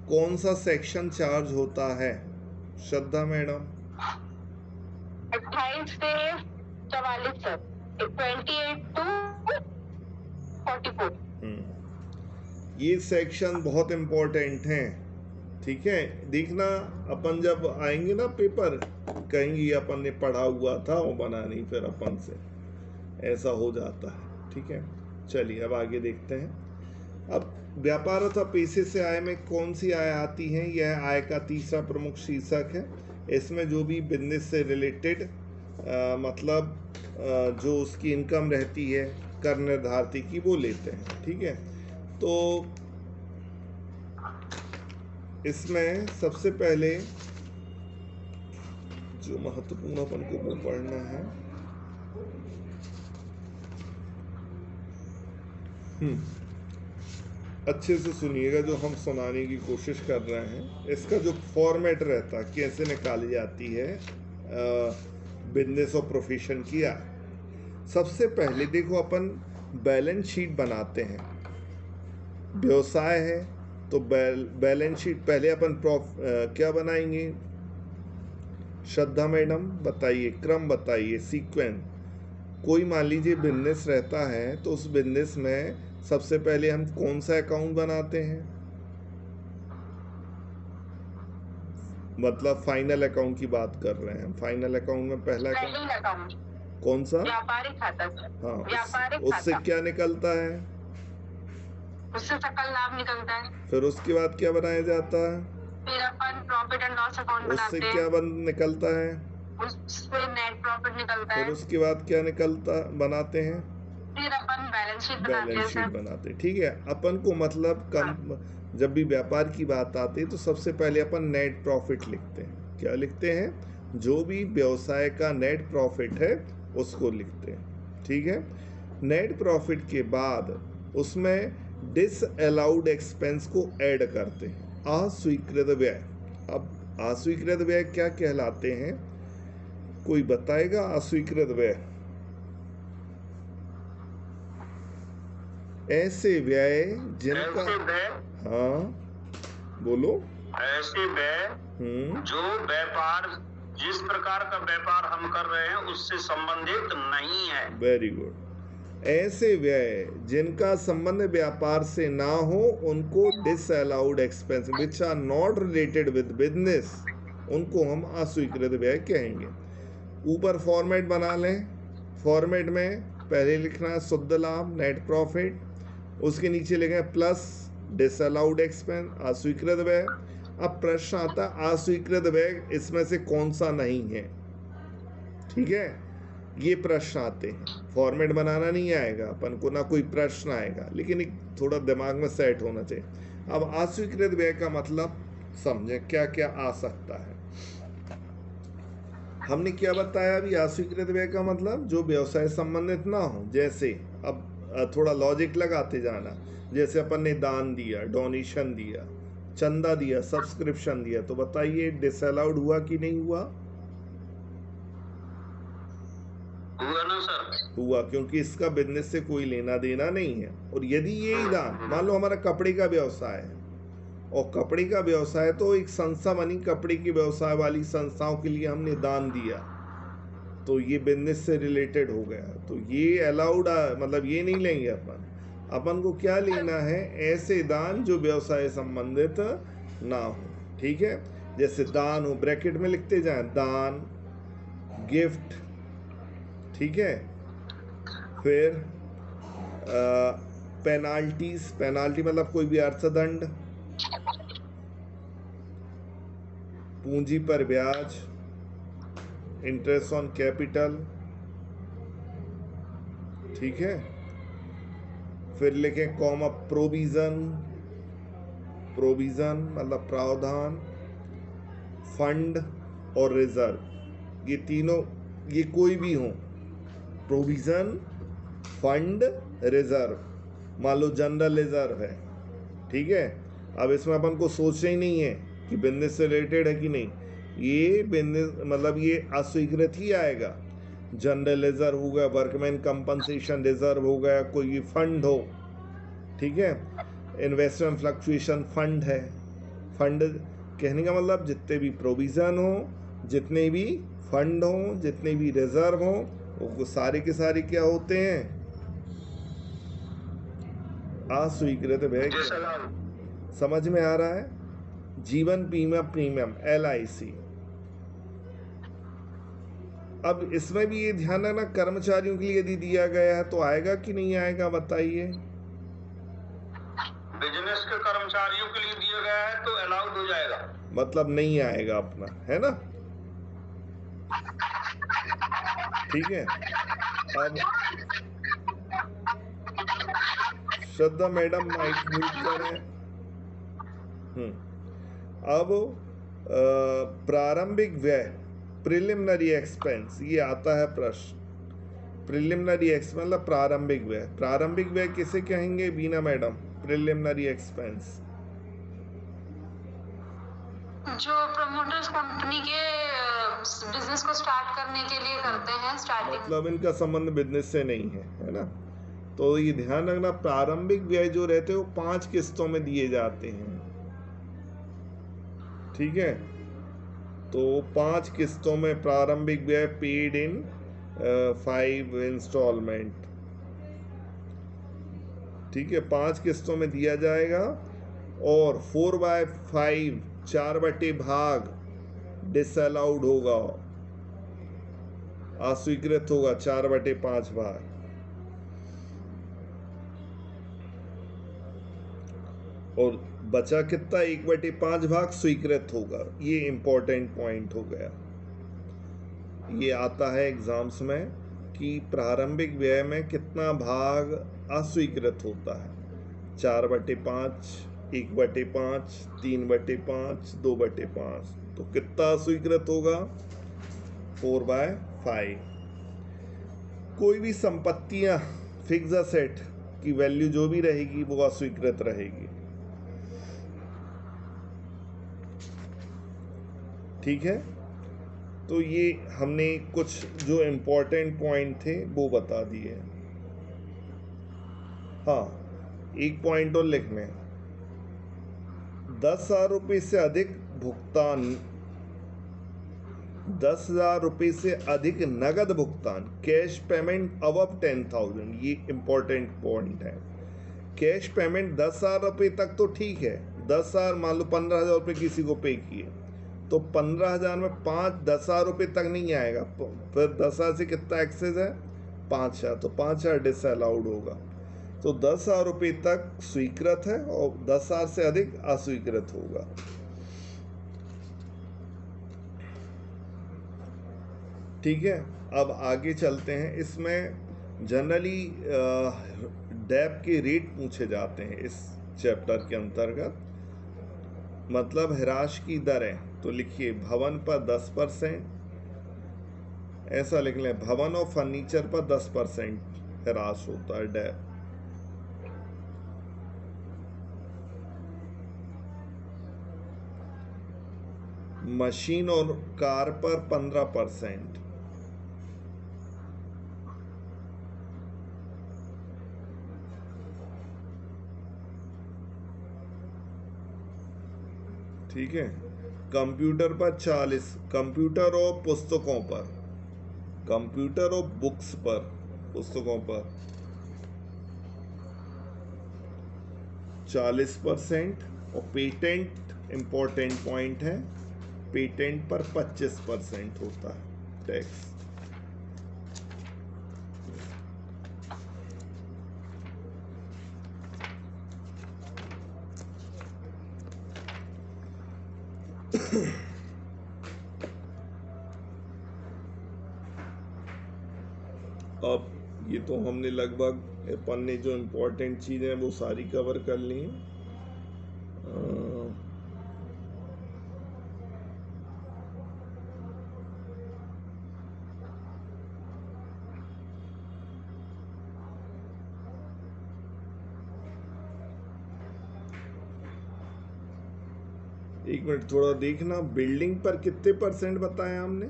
कौन सा सेक्शन चार्ज होता है श्रद्धा मैडम? 28 से 44 तक, 28 to 44। ये सेक्शन बहुत इम्पोर्टेंट हैं। ठीक है, देखना अपन जब आएंगे ना पेपर, कहेंगे अपन ने पढ़ा हुआ था वो बना नहीं, फिर अपन से ऐसा हो जाता है। ठीक है, चलिए अब आगे देखते हैं। अब व्यापार अथवा पेशे से आय में कौन सी आय आती है? यह आय का तीसरा प्रमुख शीर्षक है। इसमें जो भी बिजनेस से रिलेटेड मतलब जो उसकी इनकम रहती है कर निर्धारित की वो लेते हैं। ठीक है, तो इसमें सबसे पहले जो महत्वपूर्ण अपन को वो पढ़ना है, अच्छे से सुनिएगा जो हम सुनाने की कोशिश कर रहे हैं। इसका जो फॉर्मेट रहता है, कैसे निकाली जाती है बिजनेस और प्रोफेशन की आय। सबसे पहले देखो अपन बैलेंस शीट बनाते हैं। व्यवसाय है तो बैलेंस शीट पहले अपन क्या बनाएंगे? श्रद्धा मैडम बताइए, क्रम बताइए, सीक्वेंस। कोई मान लीजिए बिजनेस रहता है तो उस बिजनेस में सबसे पहले हम कौन सा अकाउंट बनाते हैं? मतलब फाइनल अकाउंट की बात कर रहे हैं। फाइनल अकाउंट में पहला अकाउंट कौन सा? व्यापारिक खाता। हाँ, व्यापारिक उससे खाता। क्या निकलता है? उससे सकल लाभ निकलता है। फिर उसके बाद क्या बनाया जाता है? फिर अपन प्रॉफिट एंड लॉस अकाउंट बनाते हैं। उससे क्या निकलता है? उससे नेट प्रॉफिट निकलता है। फिर उसके बाद क्या निकलता बनाते हैं? फिर अपन बैलेंस शीट बनाते। ठीक है, अपन को मतलब कम जब भी व्यापार की बात आती है तो सबसे पहले अपन नेट प्रॉफिट लिखते हैं। क्या लिखते हैं? जो भी व्यवसाय का नेट प्रॉफिट है उसको लिखते हैं। ठीक है, नेट प्रॉफिट के बाद उसमें डिसअलाउड एक्सपेंस को ऐड करते हैं, अस्वीकृत व्यय। अब अस्वीकृत व्यय क्या कहलाते हैं? कोई बताएगा अस्वीकृत व्यय? ऐसे व्यय जिनका, हाँ बोलो। ऐसे व्यय जो व्यापार, जिस प्रकार का व्यापार हम कर रहे हैं उससे संबंधित नहीं है। Very good. ऐसे व्यय जिनका संबंध व्यापार से ना हो उनको disallowed expense which are not related with business, उनको हम अस्वीकृत व्यय कहेंगे। ऊपर फॉर्मेट बना लें। फॉर्मेट में पहले लिखना है शुद्ध लाभ, नेट प्रॉफिट, उसके नीचे लिखें प्लस डिसअलाउड एक्सपेंस, अस्वीकृत व्यय। अब प्रश्न आता है अस्वीकृत व्यय इसमें से कौन सा नहीं है? ठीक है, ये प्रश्न आते हैं। फॉर्मेट बनाना नहीं आएगा अपन को, ना कोई प्रश्न आएगा, लेकिन एक थोड़ा दिमाग में सेट होना चाहिए। अब अस्वीकृत व्यय का मतलब समझें क्या क्या आ सकता है। हमने क्या बताया अभी? अस्वीकृत व्यय का मतलब जो व्यवसाय संबंधित ना हो। जैसे अब थोड़ा लॉजिक लगाते जाना, जैसे अपन ने दान दिया, डोनेशन दिया, चंदा दिया, सब्सक्रिप्शन दिया, तो बताइए डिसअलाउड हुआ कि नहीं हुआ? हुआ ना सर? हुआ, क्योंकि इसका बिजनेस से कोई लेना देना नहीं है। और यदि ये दान, मान लो हमारा कपड़े का व्यवसाय है, और कपड़े का व्यवसाय तो एक संस्था बनी, कपड़े के व्यवसाय वाली संस्थाओं के लिए हमने दान दिया, तो ये बिजनेस से रिलेटेड हो गया, तो ये अलाउड, मतलब ये नहीं लेंगे अपन को क्या लेना है? ऐसे दान जो व्यवसाय संबंधित ना हो। ठीक है, जैसे दान हो, ब्रैकेट में लिखते जाएं, दान, गिफ्ट, ठीक है, फिर पेनाल्टीज, पेनाल्टी मतलब कोई भी अर्थदंड, पूंजी पर ब्याज, इंटरेस्ट ऑन कैपिटल, ठीक है, फिर लिखें कॉमा प्रोविजन, प्रोविजन मतलब प्रावधान, फंड और रिजर्व, ये तीनों, ये कोई भी हो, प्रोविजन, फंड, रिजर्व। मान लो जनरल रिजर्व है, ठीक है, अब इसमें अपन को सोचना ही नहीं है कि बिजनेस से रिलेटेड है कि नहीं, ये बिजनेस मतलब ये अस्वीकृत ही आएगा। जनरल रिजर्व हो गया, वर्कमैन कंपनसेशन रिजर्व हो गया, कोई फंड हो, ठीक है, इन्वेस्टमेंट फ्लक्चुएशन फंड है। फंड कहने का मतलब जितने भी प्रोविजन हो, जितने भी फंड हो, जितने भी रिजर्व हो, वो सारे के सारे क्या होते हैं? अस्वीकृत व्यय। समझ में आ रहा है? जीवन बीमा प्रीमियम, LIC। अब इसमें भी ये ध्यान रखना, कर्मचारियों के लिए यदि दिया गया है तो आएगा कि नहीं आएगा, बताइए? बिजनेस के कर्मचारियों के लिए दिया गया है तो अलाउड हो जाएगा, मतलब नहीं आएगा अपना, है ना? ठीक है, अब श्रद्धा मैडम माइक म्यूट करें। अब प्रारंभिक व्यय, प्रिलिमिनरी एक्सपेंस, ये आता है प्रश्न। प्रिलिमिनरी एक्सपेंस मतलब प्रारंभिक व्यय। प्रारंभिक व्यय किसे कहेंगे बीना मैडम? प्रिलिमिनरी एक्सपेंस जो प्रमोटर्स कंपनी के बिजनेस को स्टार्ट करने के लिए करते हैं, स्टार्टिंग, मतलब इनका संबंध बिजनेस से नहीं है ना? तो ये ध्यान रखना, प्रारंभिक व्यय जो रहते हैं वो 5 किस्तों में दिए जाते हैं, ठीक है, तो 5 किस्तों में प्रारंभिक व्यय पेड इन 5 इंस्टॉलमेंट, ठीक है, 5 किस्तों में दिया जाएगा। और 4/5 4/भाग डिसअलाउड होगा, अस्वीकृत होगा 4/5 भाग। और बचा कितना? 1/5 भाग स्वीकृत होगा। ये इंपॉर्टेंट पॉइंट हो गया, ये आता है एग्जाम्स में कि प्रारंभिक व्यय में कितना भाग अस्वीकृत होता है? 4/5, 1/5, 3/5, 2/5, तो कितना अस्वीकृत होगा? 4/5। कोई भी संपत्तियां, फिक्स असेट की वैल्यू जो भी रहेगी वो अस्वीकृत रहेगी, ठीक है। तो ये हमने कुछ जो इम्पोर्टेंट पॉइंट थे वो बता दिए। हाँ, एक पॉइंट और लिखने, 10,000 रुपये से अधिक भुगतान, 10,000 रुपये से अधिक नगद भुगतान, कैश पेमेंट अबव 10,000, ये इम्पोर्टेंट पॉइंट है। कैश पेमेंट 10,000 रुपये तक तो ठीक है, 10,000 मान लो 15,000 रुपये किसी को पे किए, तो 15,000 में 10,000 रुपये तक नहीं आएगा, फिर 10,000 से कितना एक्सेस है? 5,000, तो 5,000 डिसअलाउड होगा। तो 10,000 रुपये तक स्वीकृत है और 10,000 से अधिक अस्वीकृत होगा। ठीक है, अब आगे चलते हैं। इसमें जनरली डेप के रेट पूछे जाते हैं इस चैप्टर के अंतर्गत, मतलब हिराश की दरें। तो लिखिए भवन पर 10%, ऐसा लिख लें, भवन और फर्नीचर पर 10% हिरास होता है डेप। मशीन और कार पर 15%, ठीक है। कंप्यूटर पर 40, कंप्यूटर और पुस्तकों पर, कंप्यूटर और बुक्स पर, पुस्तकों पर 40%, और पेटेंट इंपॉर्टेंट पॉइंट है, पेटेंट पर 25% होता है टैक्स। अब ये तो हमने लगभग अपन ने जो इम्पोर्टेंट चीज़ें वो सारी कवर कर ली हैं। एक मिनट थोड़ा देखना, बिल्डिंग पर कितने % बताया हमने?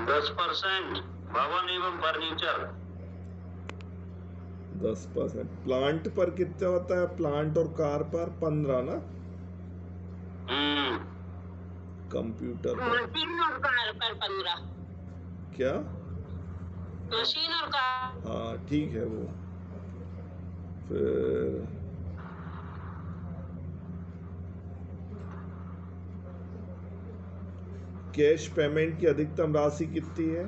10%, भवन एवं फर्नीचर 10%। प्लांट पर कितना होता है? प्लांट और कार पर 15 ना? कंप्यूटर पर, मशीन और कार पर 15। क्या? मशीन और कार, हाँ ठीक है। वो फिर कैश पेमेंट की अधिकतम राशि कितनी है?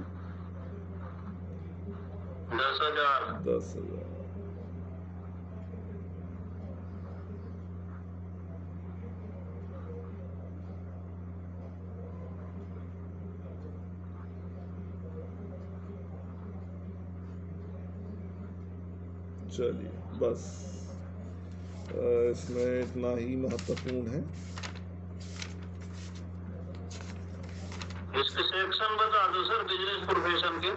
10,000। 10,000। चलिए बस इसमें इतना ही महत्वपूर्ण है। इसके सेक्शन बता दो सर, बिजनेस प्रोफेशन के।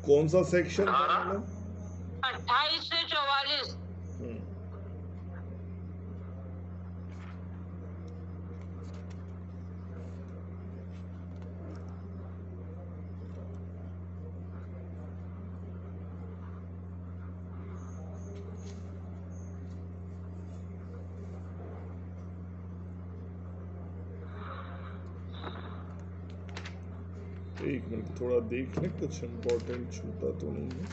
कौन सा सेक्शन? 28 से 44। एक मिनट थोड़ा देख लें, कुछ इम्पोर्टेंट छूटा तो नहीं है।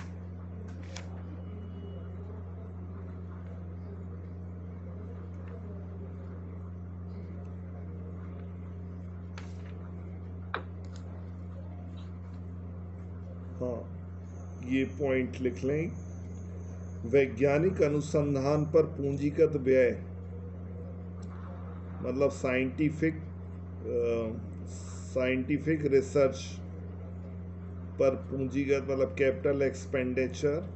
हाँ, ये पॉइंट लिख लें, वैज्ञानिक अनुसंधान पर पूंजीगत व्यय, मतलब साइंटिफिक रिसर्च पर पूंजीगत, मतलब कैपिटल एक्सपेंडिचर।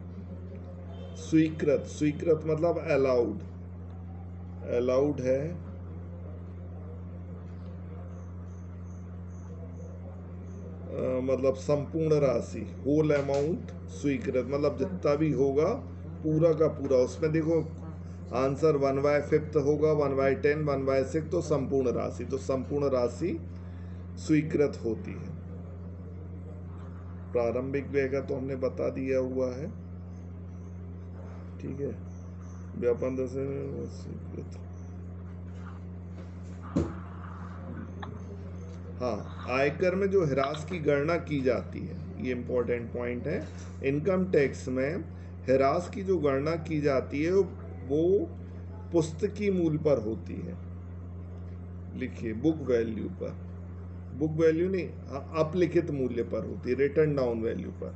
स्वीकृत मतलब अलाउड है, मतलब संपूर्ण राशि, होल अमाउंट। स्वीकृत मतलब जितना भी होगा पूरा का पूरा। उसमें देखो आंसर 1/5 होगा, 1/10, 1/6, तो संपूर्ण राशि, तो संपूर्ण राशि स्वीकृत होती है। प्रारंभिक व्यय का तो हमने बता दिया हुआ है, ठीक है। व्यापार से स्वीकृत। हाँ, आयकर में जो हिरास की गणना की जाती है, ये इम्पोर्टेंट पॉइंट है। इनकम टैक्स में हिरास की जो गणना की जाती है वो पुस्तकी मूल्य पर होती है। लिखिए बुक वैल्यू पर, बुक वैल्यू नहीं, अपलिखित मूल्य पर होती है, रिटन डाउन वैल्यू पर।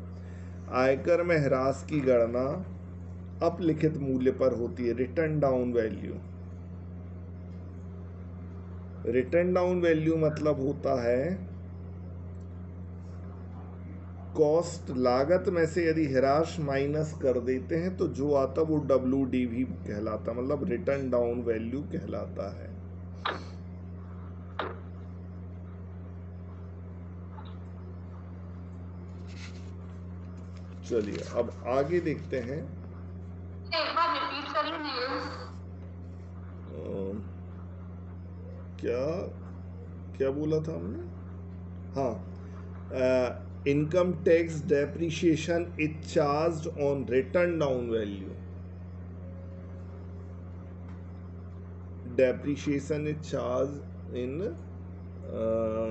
आयकर में हिरास की गणना अपलिखित मूल्य पर होती है, written down value. Written down value मतलब होता है कॉस्ट लागत में से यदि ह्रास माइनस कर देते हैं तो जो आता वो WDV कहलाता, मतलब रिटर्न डाउन वैल्यू कहलाता है। चलिए अब आगे देखते हैं। एक बार रिपीट करिए। क्या क्या बोला था हमने? हाँ, income tax depreciation is charged on return down value. Depreciation is charge in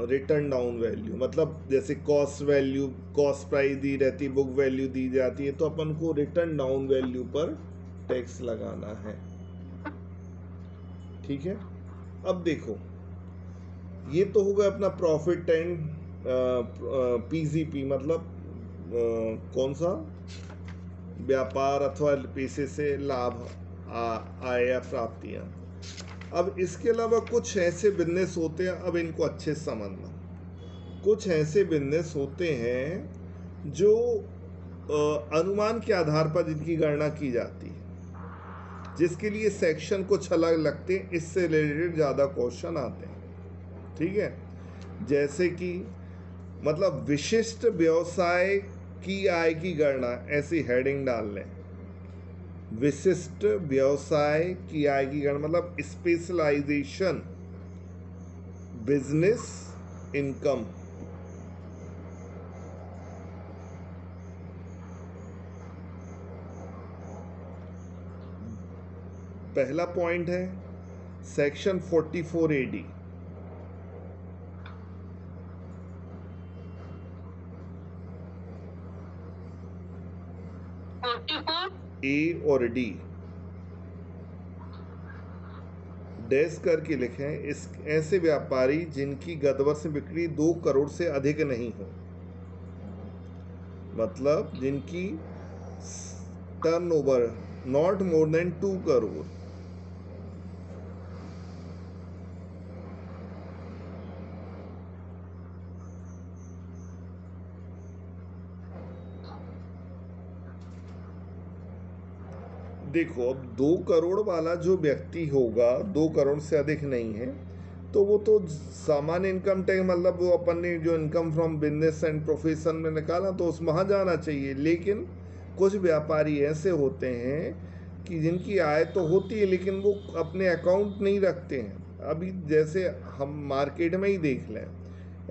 return down value, मतलब जैसे कॉस्ट वैल्यू, कॉस्ट प्राइस दी रहती, बुक वैल्यू दी जाती है, तो अपन को रिटर्न डाउन वैल्यू पर टैक्स लगाना है। ठीक है, अब देखो ये तो होगा अपना प्रॉफिट एंड PCP, मतलब कौन सा व्यापार अथवा पैसे से लाभ, आय या प्राप्तियां। अब इसके अलावा कुछ ऐसे बिजनेस होते हैं, अब इनको अच्छे से समझना। कुछ ऐसे बिजनेस होते हैं जो अनुमान के आधार पर जिनकी गणना की जाती है, जिसके लिए सेक्शन कुछ अलग लगते हैं, इससे रिलेटेड ज़्यादा क्वेश्चन आते हैं। ठीक है, जैसे कि मतलब विशिष्ट व्यवसाय की आय की गणना, ऐसी हेडिंग डाल लें, विशिष्ट व्यवसाय की आय की गणना, मतलब स्पेशलाइजेशन बिजनेस इनकम। पहला पॉइंट है सेक्शन 44 AD। A और D डैश करके लिखें। इस ऐसे व्यापारी जिनकी गत वर्ष बिक्री 2 करोड़ से अधिक नहीं हो, मतलब जिनकी turnover not more then 2 crore. देखो अब 2 करोड़ वाला जो व्यक्ति होगा, 2 करोड़ से अधिक नहीं है, तो वो तो सामान्य इनकम टैक्स, मतलब वो अपन ने जो income from business and profession में निकाला तो उस वहाँ जाना चाहिए। लेकिन कुछ व्यापारी ऐसे होते हैं कि जिनकी आय तो होती है लेकिन वो अपने अकाउंट नहीं रखते हैं। अभी जैसे हम मार्केट में ही देख लें,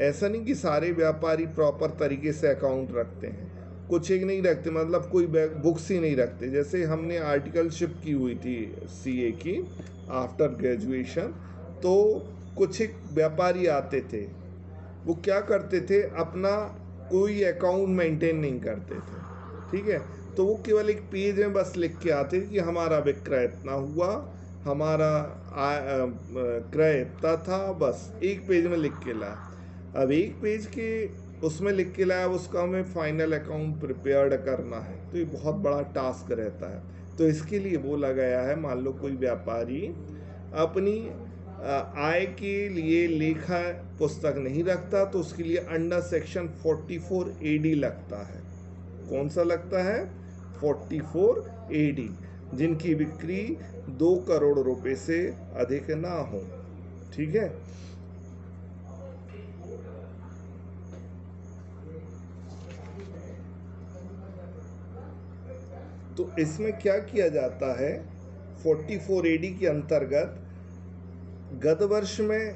ऐसा नहीं कि सारे व्यापारी प्रॉपर तरीके से अकाउंट रखते हैं, कुछ एक नहीं रखते, मतलब कोई बुक्स ही नहीं रखते। जैसे हमने आर्टिकलशिप की हुई थी CA की आफ्टर ग्रेजुएशन, तो कुछ एक व्यापारी आते थे, वो क्या करते थे, अपना कोई अकाउंट मेंटेन नहीं करते थे। ठीक है, तो वो केवल एक पेज में बस लिख के आते थे कि हमारा विक्रय इतना हुआ, हमारा क्रय इतना था, बस एक पेज में लिख के लाया। अब एक पेज के उसमें लिख के लाया, उसका हमें फाइनल अकाउंट प्रिपेयर्ड करना है, तो ये बहुत बड़ा टास्क रहता है। तो इसके लिए बोला गया है, मान लो कोई व्यापारी अपनी आय के लिए लेखा पुस्तक नहीं रखता, तो उसके लिए अंडर सेक्शन 44 AD लगता है। कौन सा लगता है? 44 AD, जिनकी बिक्री 2 करोड़ रुपए से अधिक ना हो। ठीक है, तो इसमें क्या किया जाता है, 44 AD के अंतर्गत गत वर्ष में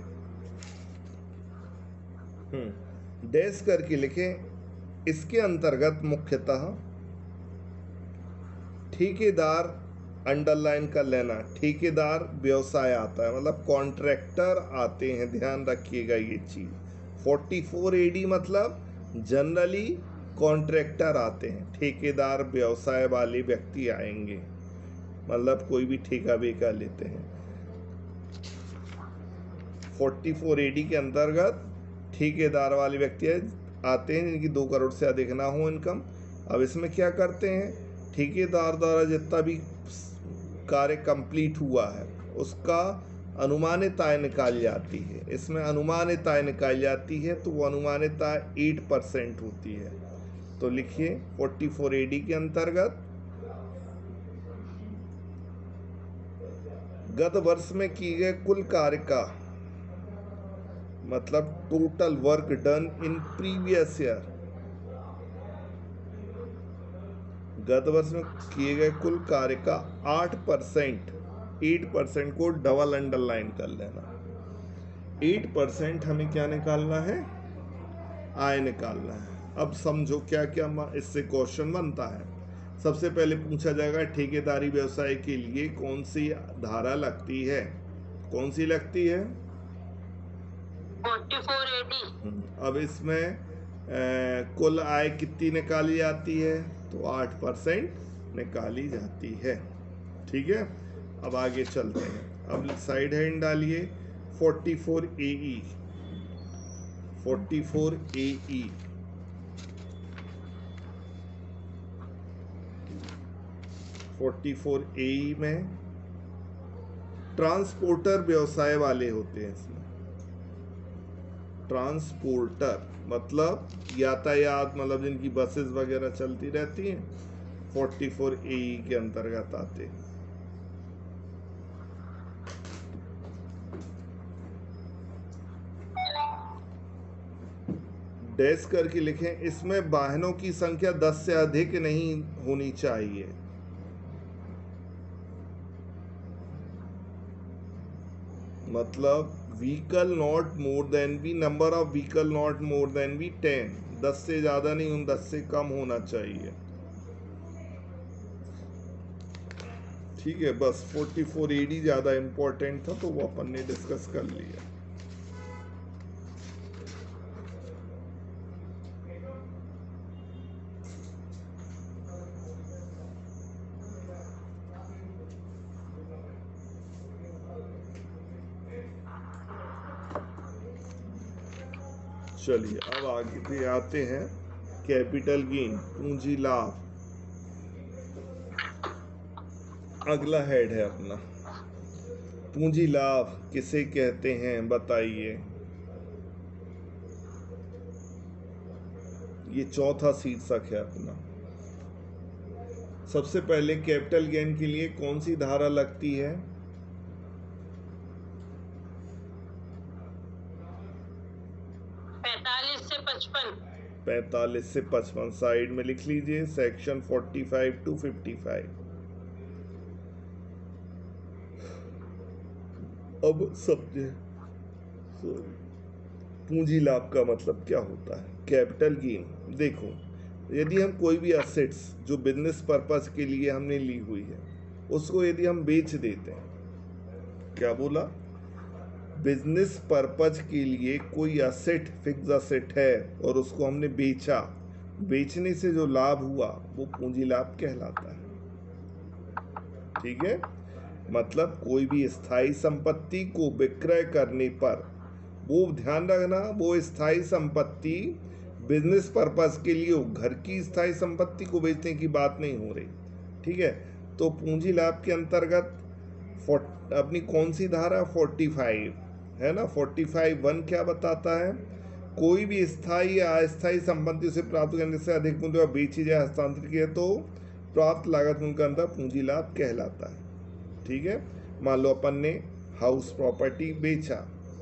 डैश करके लिखें। इसके अंतर्गत मुख्यतः ठेकेदार, अंडरलाइन कर लेना, ठेकेदार व्यवसाय आता है, मतलब कॉन्ट्रैक्टर आते हैं, ध्यान रखिएगा ये चीज़। 44 AD मतलब जनरली कॉन्ट्रैक्टर आते हैं, ठेकेदार व्यवसाय वाले व्यक्ति आएंगे, मतलब कोई भी ठेका बेका लेते हैं। 44 AD के अंतर्गत ठेकेदार वाले व्यक्ति आते हैं जिनकी 2 करोड़ से अधिक ना हो इनकम। अब इसमें क्या करते हैं, ठेकेदार द्वारा जितना भी कार्य कंप्लीट हुआ है उसका अनुमानित आय निकाल जाती है। इसमें अनुमानित आय निकाल जाती है, तो वो अनुमानित आय 8% होती है। तो लिखिए 44 AD के अंतर्गत गत वर्ष में किए गए कुल कार्य का मतलब total work done in previous year, गत वर्ष में किए गए कुल कार्य का 8% को डबल अंडरलाइन कर लेना। 8% हमें क्या निकालना है, आय निकालना है। अब समझो क्या क्या इससे क्वेश्चन बनता है। सबसे पहले पूछा जाएगा ठेकेदारी व्यवसाय के लिए कौन सी धारा लगती है, कौन सी लगती है 44 AD। अब इसमें कुल आय कितनी निकाली जाती है, तो 8% निकाली जाती है। ठीक है, अब आगे चलते हैं। अब साइड हैंड डालिए 44 AE 44 AE 44 AE में ट्रांसपोर्टर व्यवसाय वाले होते हैं। इसमें ट्रांसपोर्टर मतलब यातायात, मतलब जिनकी बसेस वगैरह चलती रहती हैं, 44 AE के अंतर्गत आते हैं। डैश करके लिखें, इसमें वाहनों की संख्या 10 से अधिक नहीं होनी चाहिए। मतलब vehicle not more than B, number of vehicle not more than B 10, 10 से ज़्यादा नहीं, 10 से कम होना चाहिए। ठीक है, बस 44 AD ज़्यादा इम्पोर्टेंट था तो वो अपन ने डिस्कस कर लिया। चलिए अब आगे पे आते हैं कैपिटल गेन, पूंजी लाभ। अगला हेड है अपना पूंजी लाभ किसे कहते हैं बताइए। ये चौथा शीर्षक है अपना। सबसे पहले कैपिटल गेन के लिए कौन सी धारा लगती है, 45 से 55 साइड में लिख लीजिए, सेक्शन 45 to 55। अब समझे पूंजी लाभ का मतलब क्या होता है। कैपिटल गेन देखो, यदि हम कोई भी एसेट्स जो बिजनेस पर्पस के लिए हमने ली हुई है उसको यदि हम बेच देते हैं, क्या बोला, बिजनेस पर्पज के लिए कोई एसेट फिक्स एसेट है और उसको हमने बेचा, बेचने से जो लाभ हुआ वो पूंजी लाभ कहलाता है। ठीक है, मतलब कोई भी स्थायी संपत्ति को विक्रय करने पर, वो ध्यान रखना, वो स्थायी संपत्ति बिजनेस पर्पस के लिए, घर की स्थायी संपत्ति को बेचने की बात नहीं हो रही। ठीक है, तो पूंजी लाभ के अंतर्गत अपनी कौन सी धारा 45 है ना, 45(1) क्या बताता है, कोई भी स्थायी या अस्थायी संपत्ति उसे प्राप्त करने से अधिक मूल्य बेची जाए, हस्तांतरित किया तो प्राप्त लागत उनका अंतर पूंजी लाभ कहलाता है। ठीक है, मान लो अपन ने हाउस प्रॉपर्टी बेचा,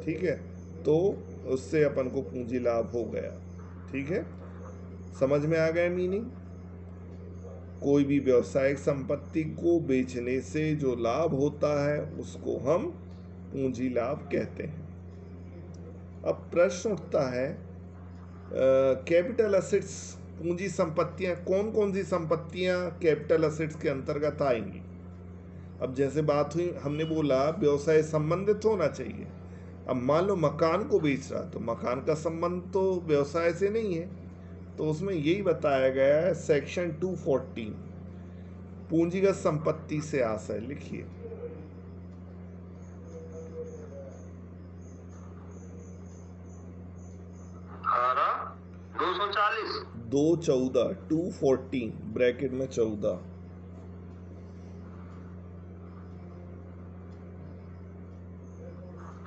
ठीक है, तो उससे अपन को पूंजी लाभ हो गया। ठीक है, समझ में आ गया मीनिंग। कोई भी व्यवसायिक संपत्ति को बेचने से जो लाभ होता है उसको हम पूंजी लाभ कहते हैं। अब प्रश्न उठता है कैपिटल एसेट्स, पूंजी संपत्तियां, कौन कौन सी संपत्तियां कैपिटल एसेट्स के अंतर्गत आएंगी। अब जैसे बात हुई, हमने बोला व्यवसाय संबंधित होना चाहिए। अब मान लो मकान को बेच रहा, तो मकान का संबंध तो व्यवसाय से नहीं है, तो उसमें यही बताया गया है सेक्शन 214 पूंजीगत संपत्ति से आशय। लिखिए 214 214 ब्रैकेट में 14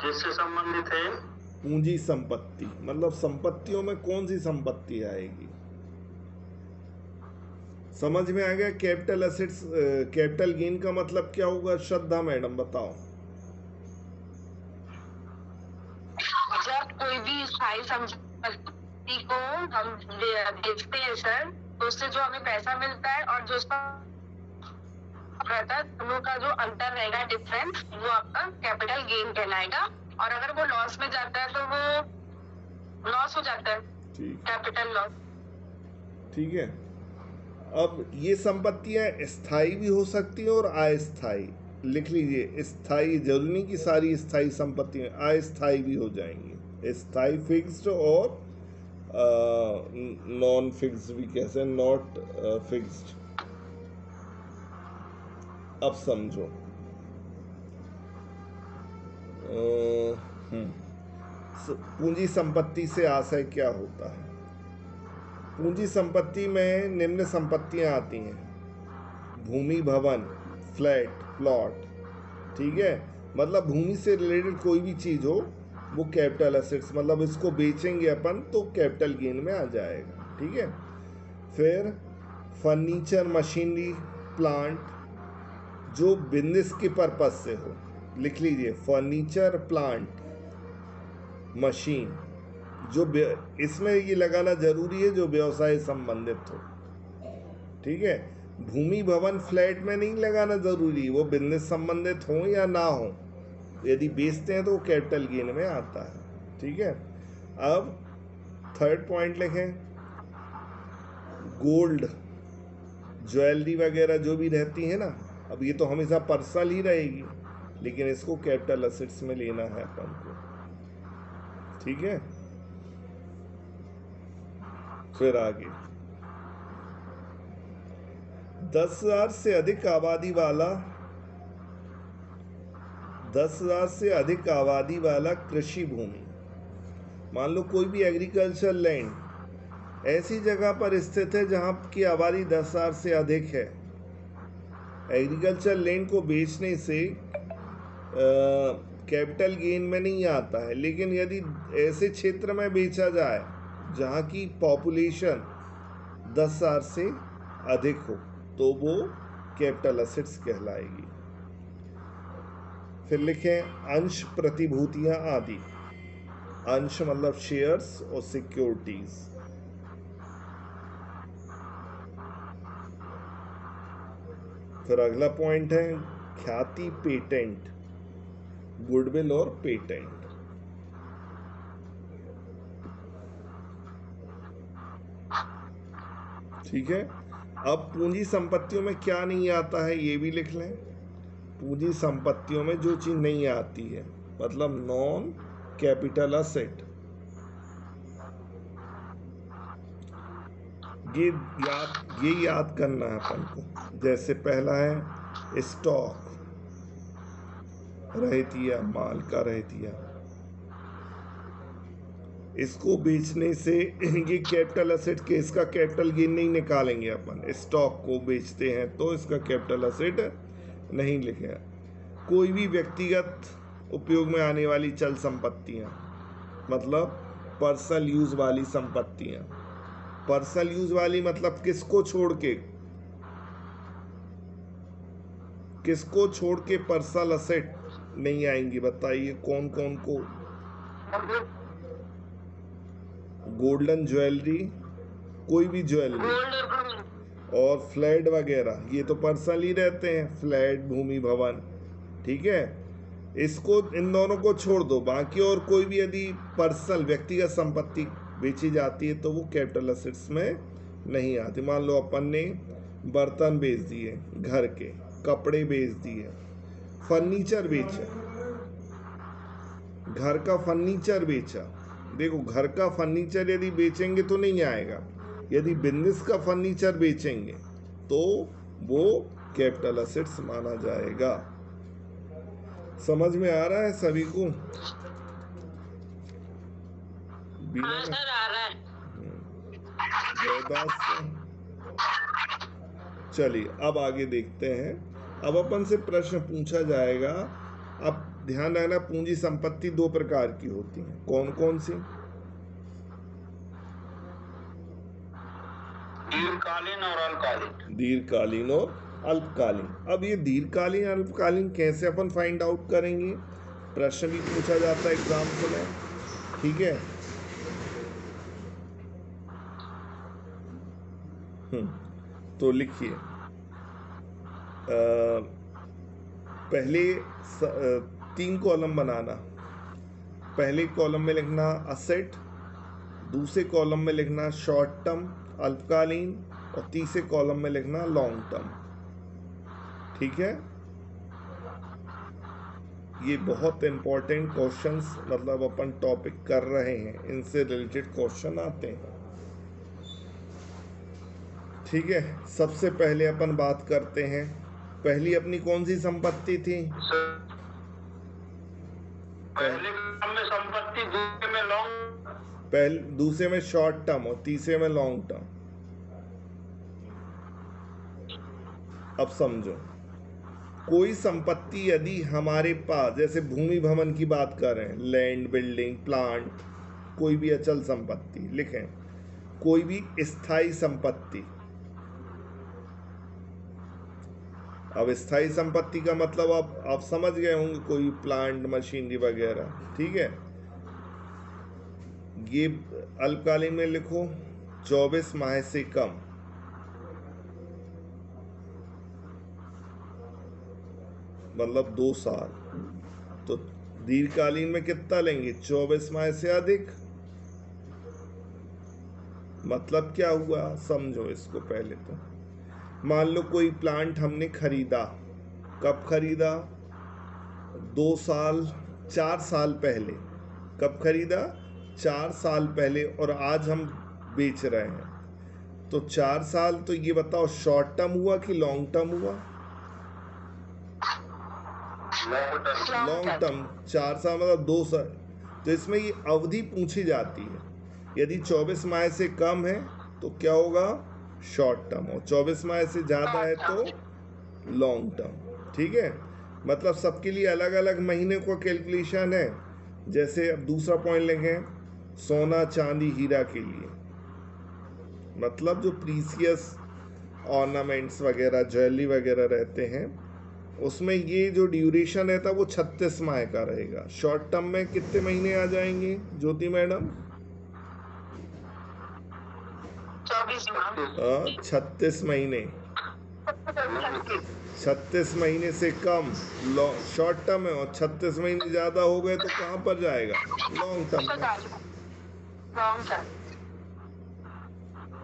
किससे संबंधित है, पूंजी संपत्ति, मतलब संपत्तियों में कौन सी संपत्ति आएगी। समझ में आ गया कैपिटल एसेट्स, कैपिटल गेन का मतलब क्या होगा? श्रद्धा मैडम बताओ। जब कोई भी स्थायी संपत्ति को हम बेचते हैं सर, तो उससे जो हमें पैसा मिलता है और जो उसका रहता है, दोनों का जो अंतर रहेगा, डिफरेंस, वो आपका कैपिटल गेन कहलाएगा। और अगर वो लॉस में जाता है तो वो लॉस हो जाता है, कैपिटल लॉस। ठीक है। अब ये संपत्तियां स्थायी भी हो सकती हैं और अस्थायी। लिख लीजिए, स्थायी जरूरी नहीं कि सारी स्थायी संपत्तियां, अस्थायी भी हो जाएंगी। स्थायी फिक्स्ड और नॉन फिक्स्ड भी कैसे, नॉट फिक्स्ड। अब समझो, पूंजी संपत्ति से आशय क्या होता है? पूंजी संपत्ति में निम्न संपत्तियां आती हैं: भूमि, भवन, फ्लैट, प्लॉट। ठीक है, मतलब भूमि से रिलेटेड कोई भी चीज हो वो कैपिटल एसेट्स, मतलब इसको बेचेंगे अपन तो कैपिटल गेन में आ जाएगा। ठीक है। फिर फर्नीचर, मशीनरी, प्लांट जो बिजनेस के पर्पज से हो। लिख लीजिए, फर्नीचर, प्लांट, मशीन, जो इसमें ये लगाना जरूरी है जो व्यवसाय संबंधित हो। ठीक है। भूमि, भवन, फ्लैट में नहीं लगाना जरूरी, वो बिजनेस संबंधित हो या ना हो, यदि बेचते हैं तो वो कैपिटल गेन में आता है। ठीक है। अब थर्ड पॉइंट लिखें, गोल्ड, ज्वेलरी वगैरह जो भी रहती है ना, अब ये तो हमेशा पर्सनल ही रहेगी, लेकिन इसको कैपिटल एसेट्स में लेना है अपन को। ठीक है। फिर आगे, 10,000 से अधिक आबादी वाला 10,000 से अधिक आबादी वाला कृषि भूमि। मान लो कोई भी एग्रीकल्चर लैंड ऐसी जगह पर स्थित है जहां की आबादी 10,000 से अधिक है। एग्रीकल्चर लैंड को बेचने से कैपिटल गेन में नहीं आता है, लेकिन यदि ऐसे क्षेत्र में बेचा जाए जहाँ की पॉपुलेशन 10,000 से अधिक हो तो वो कैपिटल एसेट्स कहलाएगी। फिर लिखें, अंश, प्रतिभूतियां आदि। अंश मतलब शेयर्स और सिक्योरिटीज। फिर अगला पॉइंट है ख्याति, पेटेंट, गुडविल और पेटेंट। ठीक है। अब पूंजी संपत्तियों में क्या नहीं आता है ये भी लिख लें। पूंजी संपत्तियों में जो चीज नहीं आती है, मतलब नॉन कैपिटल एसेट, ये याद करना है अपन को। जैसे पहला है स्टॉक, रहतिया, माल का रहतिया, इसको बेचने से ये कैपिटल एसेट के, इसका कैपिटल गेन नहीं निकालेंगे अपन। स्टॉक को बेचते हैं तो इसका कैपिटल एसेट नहीं लिखेगा। कोई भी व्यक्तिगत उपयोग में आने वाली चल संपत्तियां, मतलब पर्सनल यूज वाली संपत्तियां। पर्सनल यूज वाली मतलब किसको छोड़ के पर्सनल एसेट नहीं आएंगी? बताइए कौन कौन को? गोल्डन ज्वेलरी, कोई भी ज्वेलरी, और फ्लैट वगैरह, ये तो पर्सनल ही रहते हैं, फ्लैट, भूमि, भवन। ठीक है, इसको, इन दोनों को छोड़ दो। बाकी और कोई भी यदि पर्सनल व्यक्तिगत संपत्ति बेची जाती है तो वो कैपिटल एसेट्स में नहीं आती। मान लो अपन ने बर्तन बेच दिए, घर के कपड़े बेच दिए, फर्नीचर बेचा, घर का फर्नीचर बेचा। देखो, घर का फर्नीचर यदि बेचेंगे तो नहीं आएगा, यदि बिजनेस का फर्नीचर बेचेंगे तो वो कैपिटल एसेट्स माना जाएगा। समझ में आ रहा है सभी को? हाँ सर, आ रहा है। चलिए अब आगे देखते हैं। अब अपन से प्रश्न पूछा जाएगा। अब ध्यान रखना, पूंजी संपत्ति दो प्रकार की होती है। कौन कौन सी? दीर्घकालीन और अल्पकालीन। दीर्घकालीन और अल्पकालीन। अब ये दीर्घकालीन अल्पकालीन कैसे अपन फाइंड आउट करेंगे? प्रश्न भी पूछा जाता है एग्जाम्स में, ठीक है। तो लिखिए, पहले 3 कॉलम बनाना। पहले कॉलम में लिखना असेट, दूसरे कॉलम में लिखना शॉर्ट टर्म अल्पकालीन, और तीसरे कॉलम में लिखना लॉन्ग टर्म, ठीक है। ये बहुत इंपॉर्टेंट क्वेश्चंस, मतलब अपन टॉपिक कर रहे हैं, इनसे रिलेटेड क्वेश्चन आते हैं, ठीक है। सबसे पहले अपन बात करते हैं, पहली अपनी कौन सी संपत्ति थी? पहले में संपत्ति, दूसरे में लॉन्ग, दूसरे में शॉर्ट टर्म और तीसरे में लॉन्ग टर्म। अब समझो, कोई संपत्ति यदि हमारे पास, जैसे भूमि भवन की बात कर रहे हैं, लैंड, बिल्डिंग, प्लांट, कोई भी अचल संपत्ति लिखें, कोई भी स्थायी संपत्ति। अब स्थायी संपत्ति का मतलब आप समझ गए होंगे, कोई प्लांट, मशीनरी वगैरह, ठीक है। ये अल्पकालीन में लिखो 24 माह से कम, मतलब 2 साल। तो दीर्घकालीन में कितना लेंगे? 24 माह से अधिक। मतलब क्या हुआ, समझो इसको पहले। तो मान लो कोई प्लांट हमने खरीदा, कब खरीदा? 2 साल, 4 साल पहले। कब खरीदा? 4 साल पहले, और आज हम बेच रहे हैं। तो 4 साल, तो ये बताओ शॉर्ट टर्म हुआ कि लॉन्ग टर्म हुआ? Long term. 4 साल मतलब 2 साल। तो इसमें ये अवधि पूछी जाती है, यदि 24 माह से कम है तो क्या होगा? शॉर्ट टर्म, और 24 माह से ज़्यादा है तो लॉन्ग टर्म, ठीक है। मतलब सबके लिए अलग अलग महीने को कैलकुलेशन है। जैसे अब दूसरा पॉइंट लेंगे, सोना, चांदी, हीरा के लिए, मतलब जो प्रीसियस ऑर्नामेंट्स वगैरह, ज्वेलरी वगैरह रहते हैं, उसमें ये जो ड्यूरेशन रहता है वो 36 माह का रहेगा। शॉर्ट टर्म में कितने महीने आ जाएंगे ज्योति मैडम? 36 महीने। 36 महीने से कम शॉर्ट टर्म है, और 36 महीने ज़्यादा हो गए तो कहाँ पर जाएगा? लॉन्ग टर्म,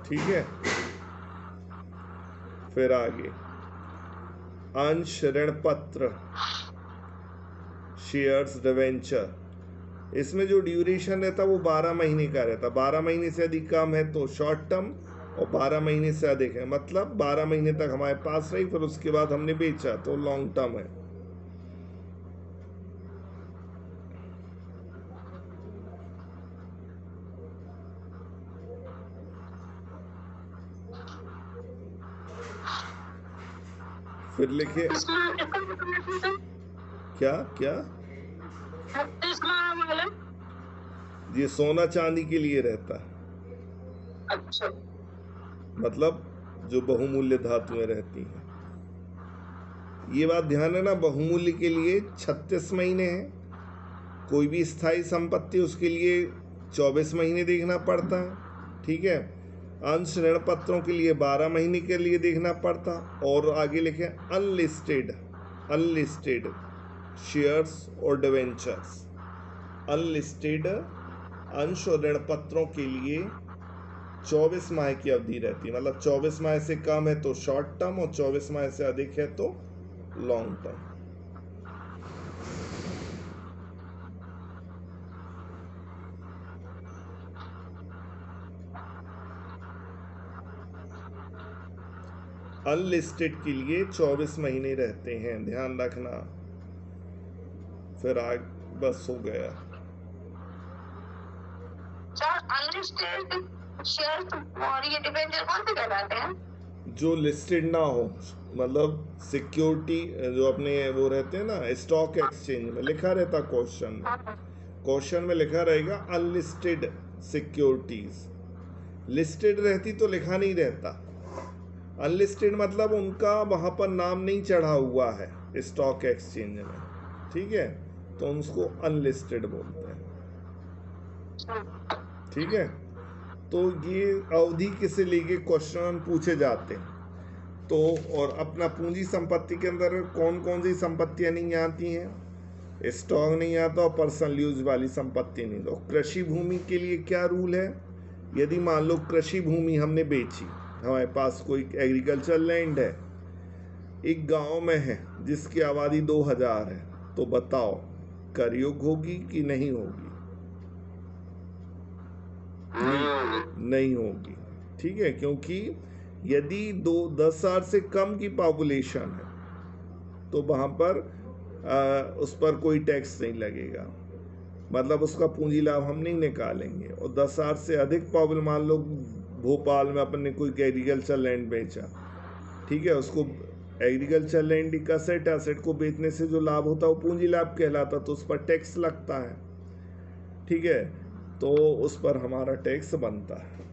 ठीक है। फिर आगे अंश, ऋण पत्र, शेयर्स, डिवेंचर, इसमें जो ड्यूरेशन रहता है वो 12 महीने का रहता है। 12 महीने से अधिक कम है तो शॉर्ट टर्म, और 12 महीने से अधिक है मतलब 12 महीने तक हमारे पास रही, फिर उसके बाद हमने बेचा तो लॉन्ग टर्म है। फिर लिखिए, क्या क्या? ये सोना चांदी के लिए रहता है। अच्छा। मतलब जो बहुमूल्य धातुएं रहती हैं। ये बात ध्यान है ना, बहुमूल्य के लिए 36 महीने हैं। कोई भी स्थायी संपत्ति, उसके लिए 24 महीने देखना पड़ता है, ठीक है। अंश ऋण पत्रों के लिए 12 महीने के लिए देखना पड़ता। और आगे लिखे अनलिस्टेड, अनलिस्टेड शेयर्स और डिवेंचर्स। अनलिस्टेड अंश और ऋण पत्रों के लिए 24 माह की अवधि रहती है। मतलब 24 माह से कम है तो शॉर्ट टर्म, और 24 माह से अधिक है तो लॉन्ग टर्म। अनलिस्टेड के लिए 24 महीने रहते हैं, ध्यान रखना। फिर आग बस हो गया। अनलिस्टेड शेयर और ये डिबेंचर कौन से कहलाते हैं? जो लिस्टेड ना हो, मतलब सिक्योरिटी जो अपने वो रहते हैं ना, स्टॉक एक्सचेंज में लिखा रहता क्वेश्चन में। क्वेश्चन में लिखा रहेगा अनलिस्टेड सिक्योरिटीज। लिस्टेड रहती तो लिखा नहीं रहता, अनलिस्टेड मतलब उनका वहाँ पर नाम नहीं चढ़ा हुआ है स्टॉक एक्सचेंज में, ठीक है, तो उसको अनलिस्टेड बोलते हैं, ठीक है। तो ये अवधि किसे लेके क्वेश्चन पूछे जाते हैं। तो और अपना पूंजी संपत्ति के अंदर कौन कौन सी संपत्तियां नहीं आती हैं, स्टॉक नहीं आता और पर्सनल यूज वाली संपत्ति नहीं। तो कृषि भूमि के लिए क्या रूल है, यदि मान लो कृषि भूमि हमने बेची, हमारे पास कोई एग्रीकल्चर लैंड है, एक गांव में है जिसकी आबादी 2000 है, तो बताओ कर योग होगी कि नहीं होगी? नहीं होगी, ठीक है, क्योंकि यदि 10,000 से कम की पॉपुलेशन है तो वहां पर उस पर कोई टैक्स नहीं लगेगा, मतलब उसका पूंजी लाभ हम नहीं निकालेंगे। और 10,000 से अधिक पॉपुलेशन, मान लो भोपाल में अपन ने कोई एग्रीकल्चर लैंड बेचा, ठीक है, उसको एग्रीकल्चर लैंड एक एसेट को बेचने से जो लाभ होता है वो पूंजी लाभ कहलाता, तो उस पर टैक्स लगता है, ठीक है, तो उस पर हमारा टैक्स बनता है।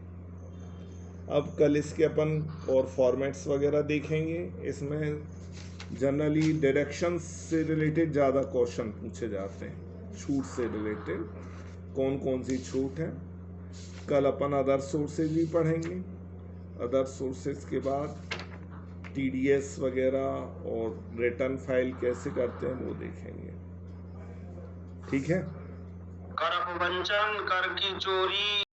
अब कल इसके अपन और फॉर्मेट्स वगैरह देखेंगे। इसमें जनरली डिडक्शन से रिलेटेड ज़्यादा क्वेश्चन पूछे जाते हैं, छूट से रिलेटेड कौन कौन सी छूट है। कल अपन अदर सोर्सेज भी पढ़ेंगे, अदर सोर्सेज के बाद टीडीएस वगैरह और रिटर्न फाइल कैसे करते हैं वो देखेंगे, ठीक है। कर अपवंचन, कर की चोरी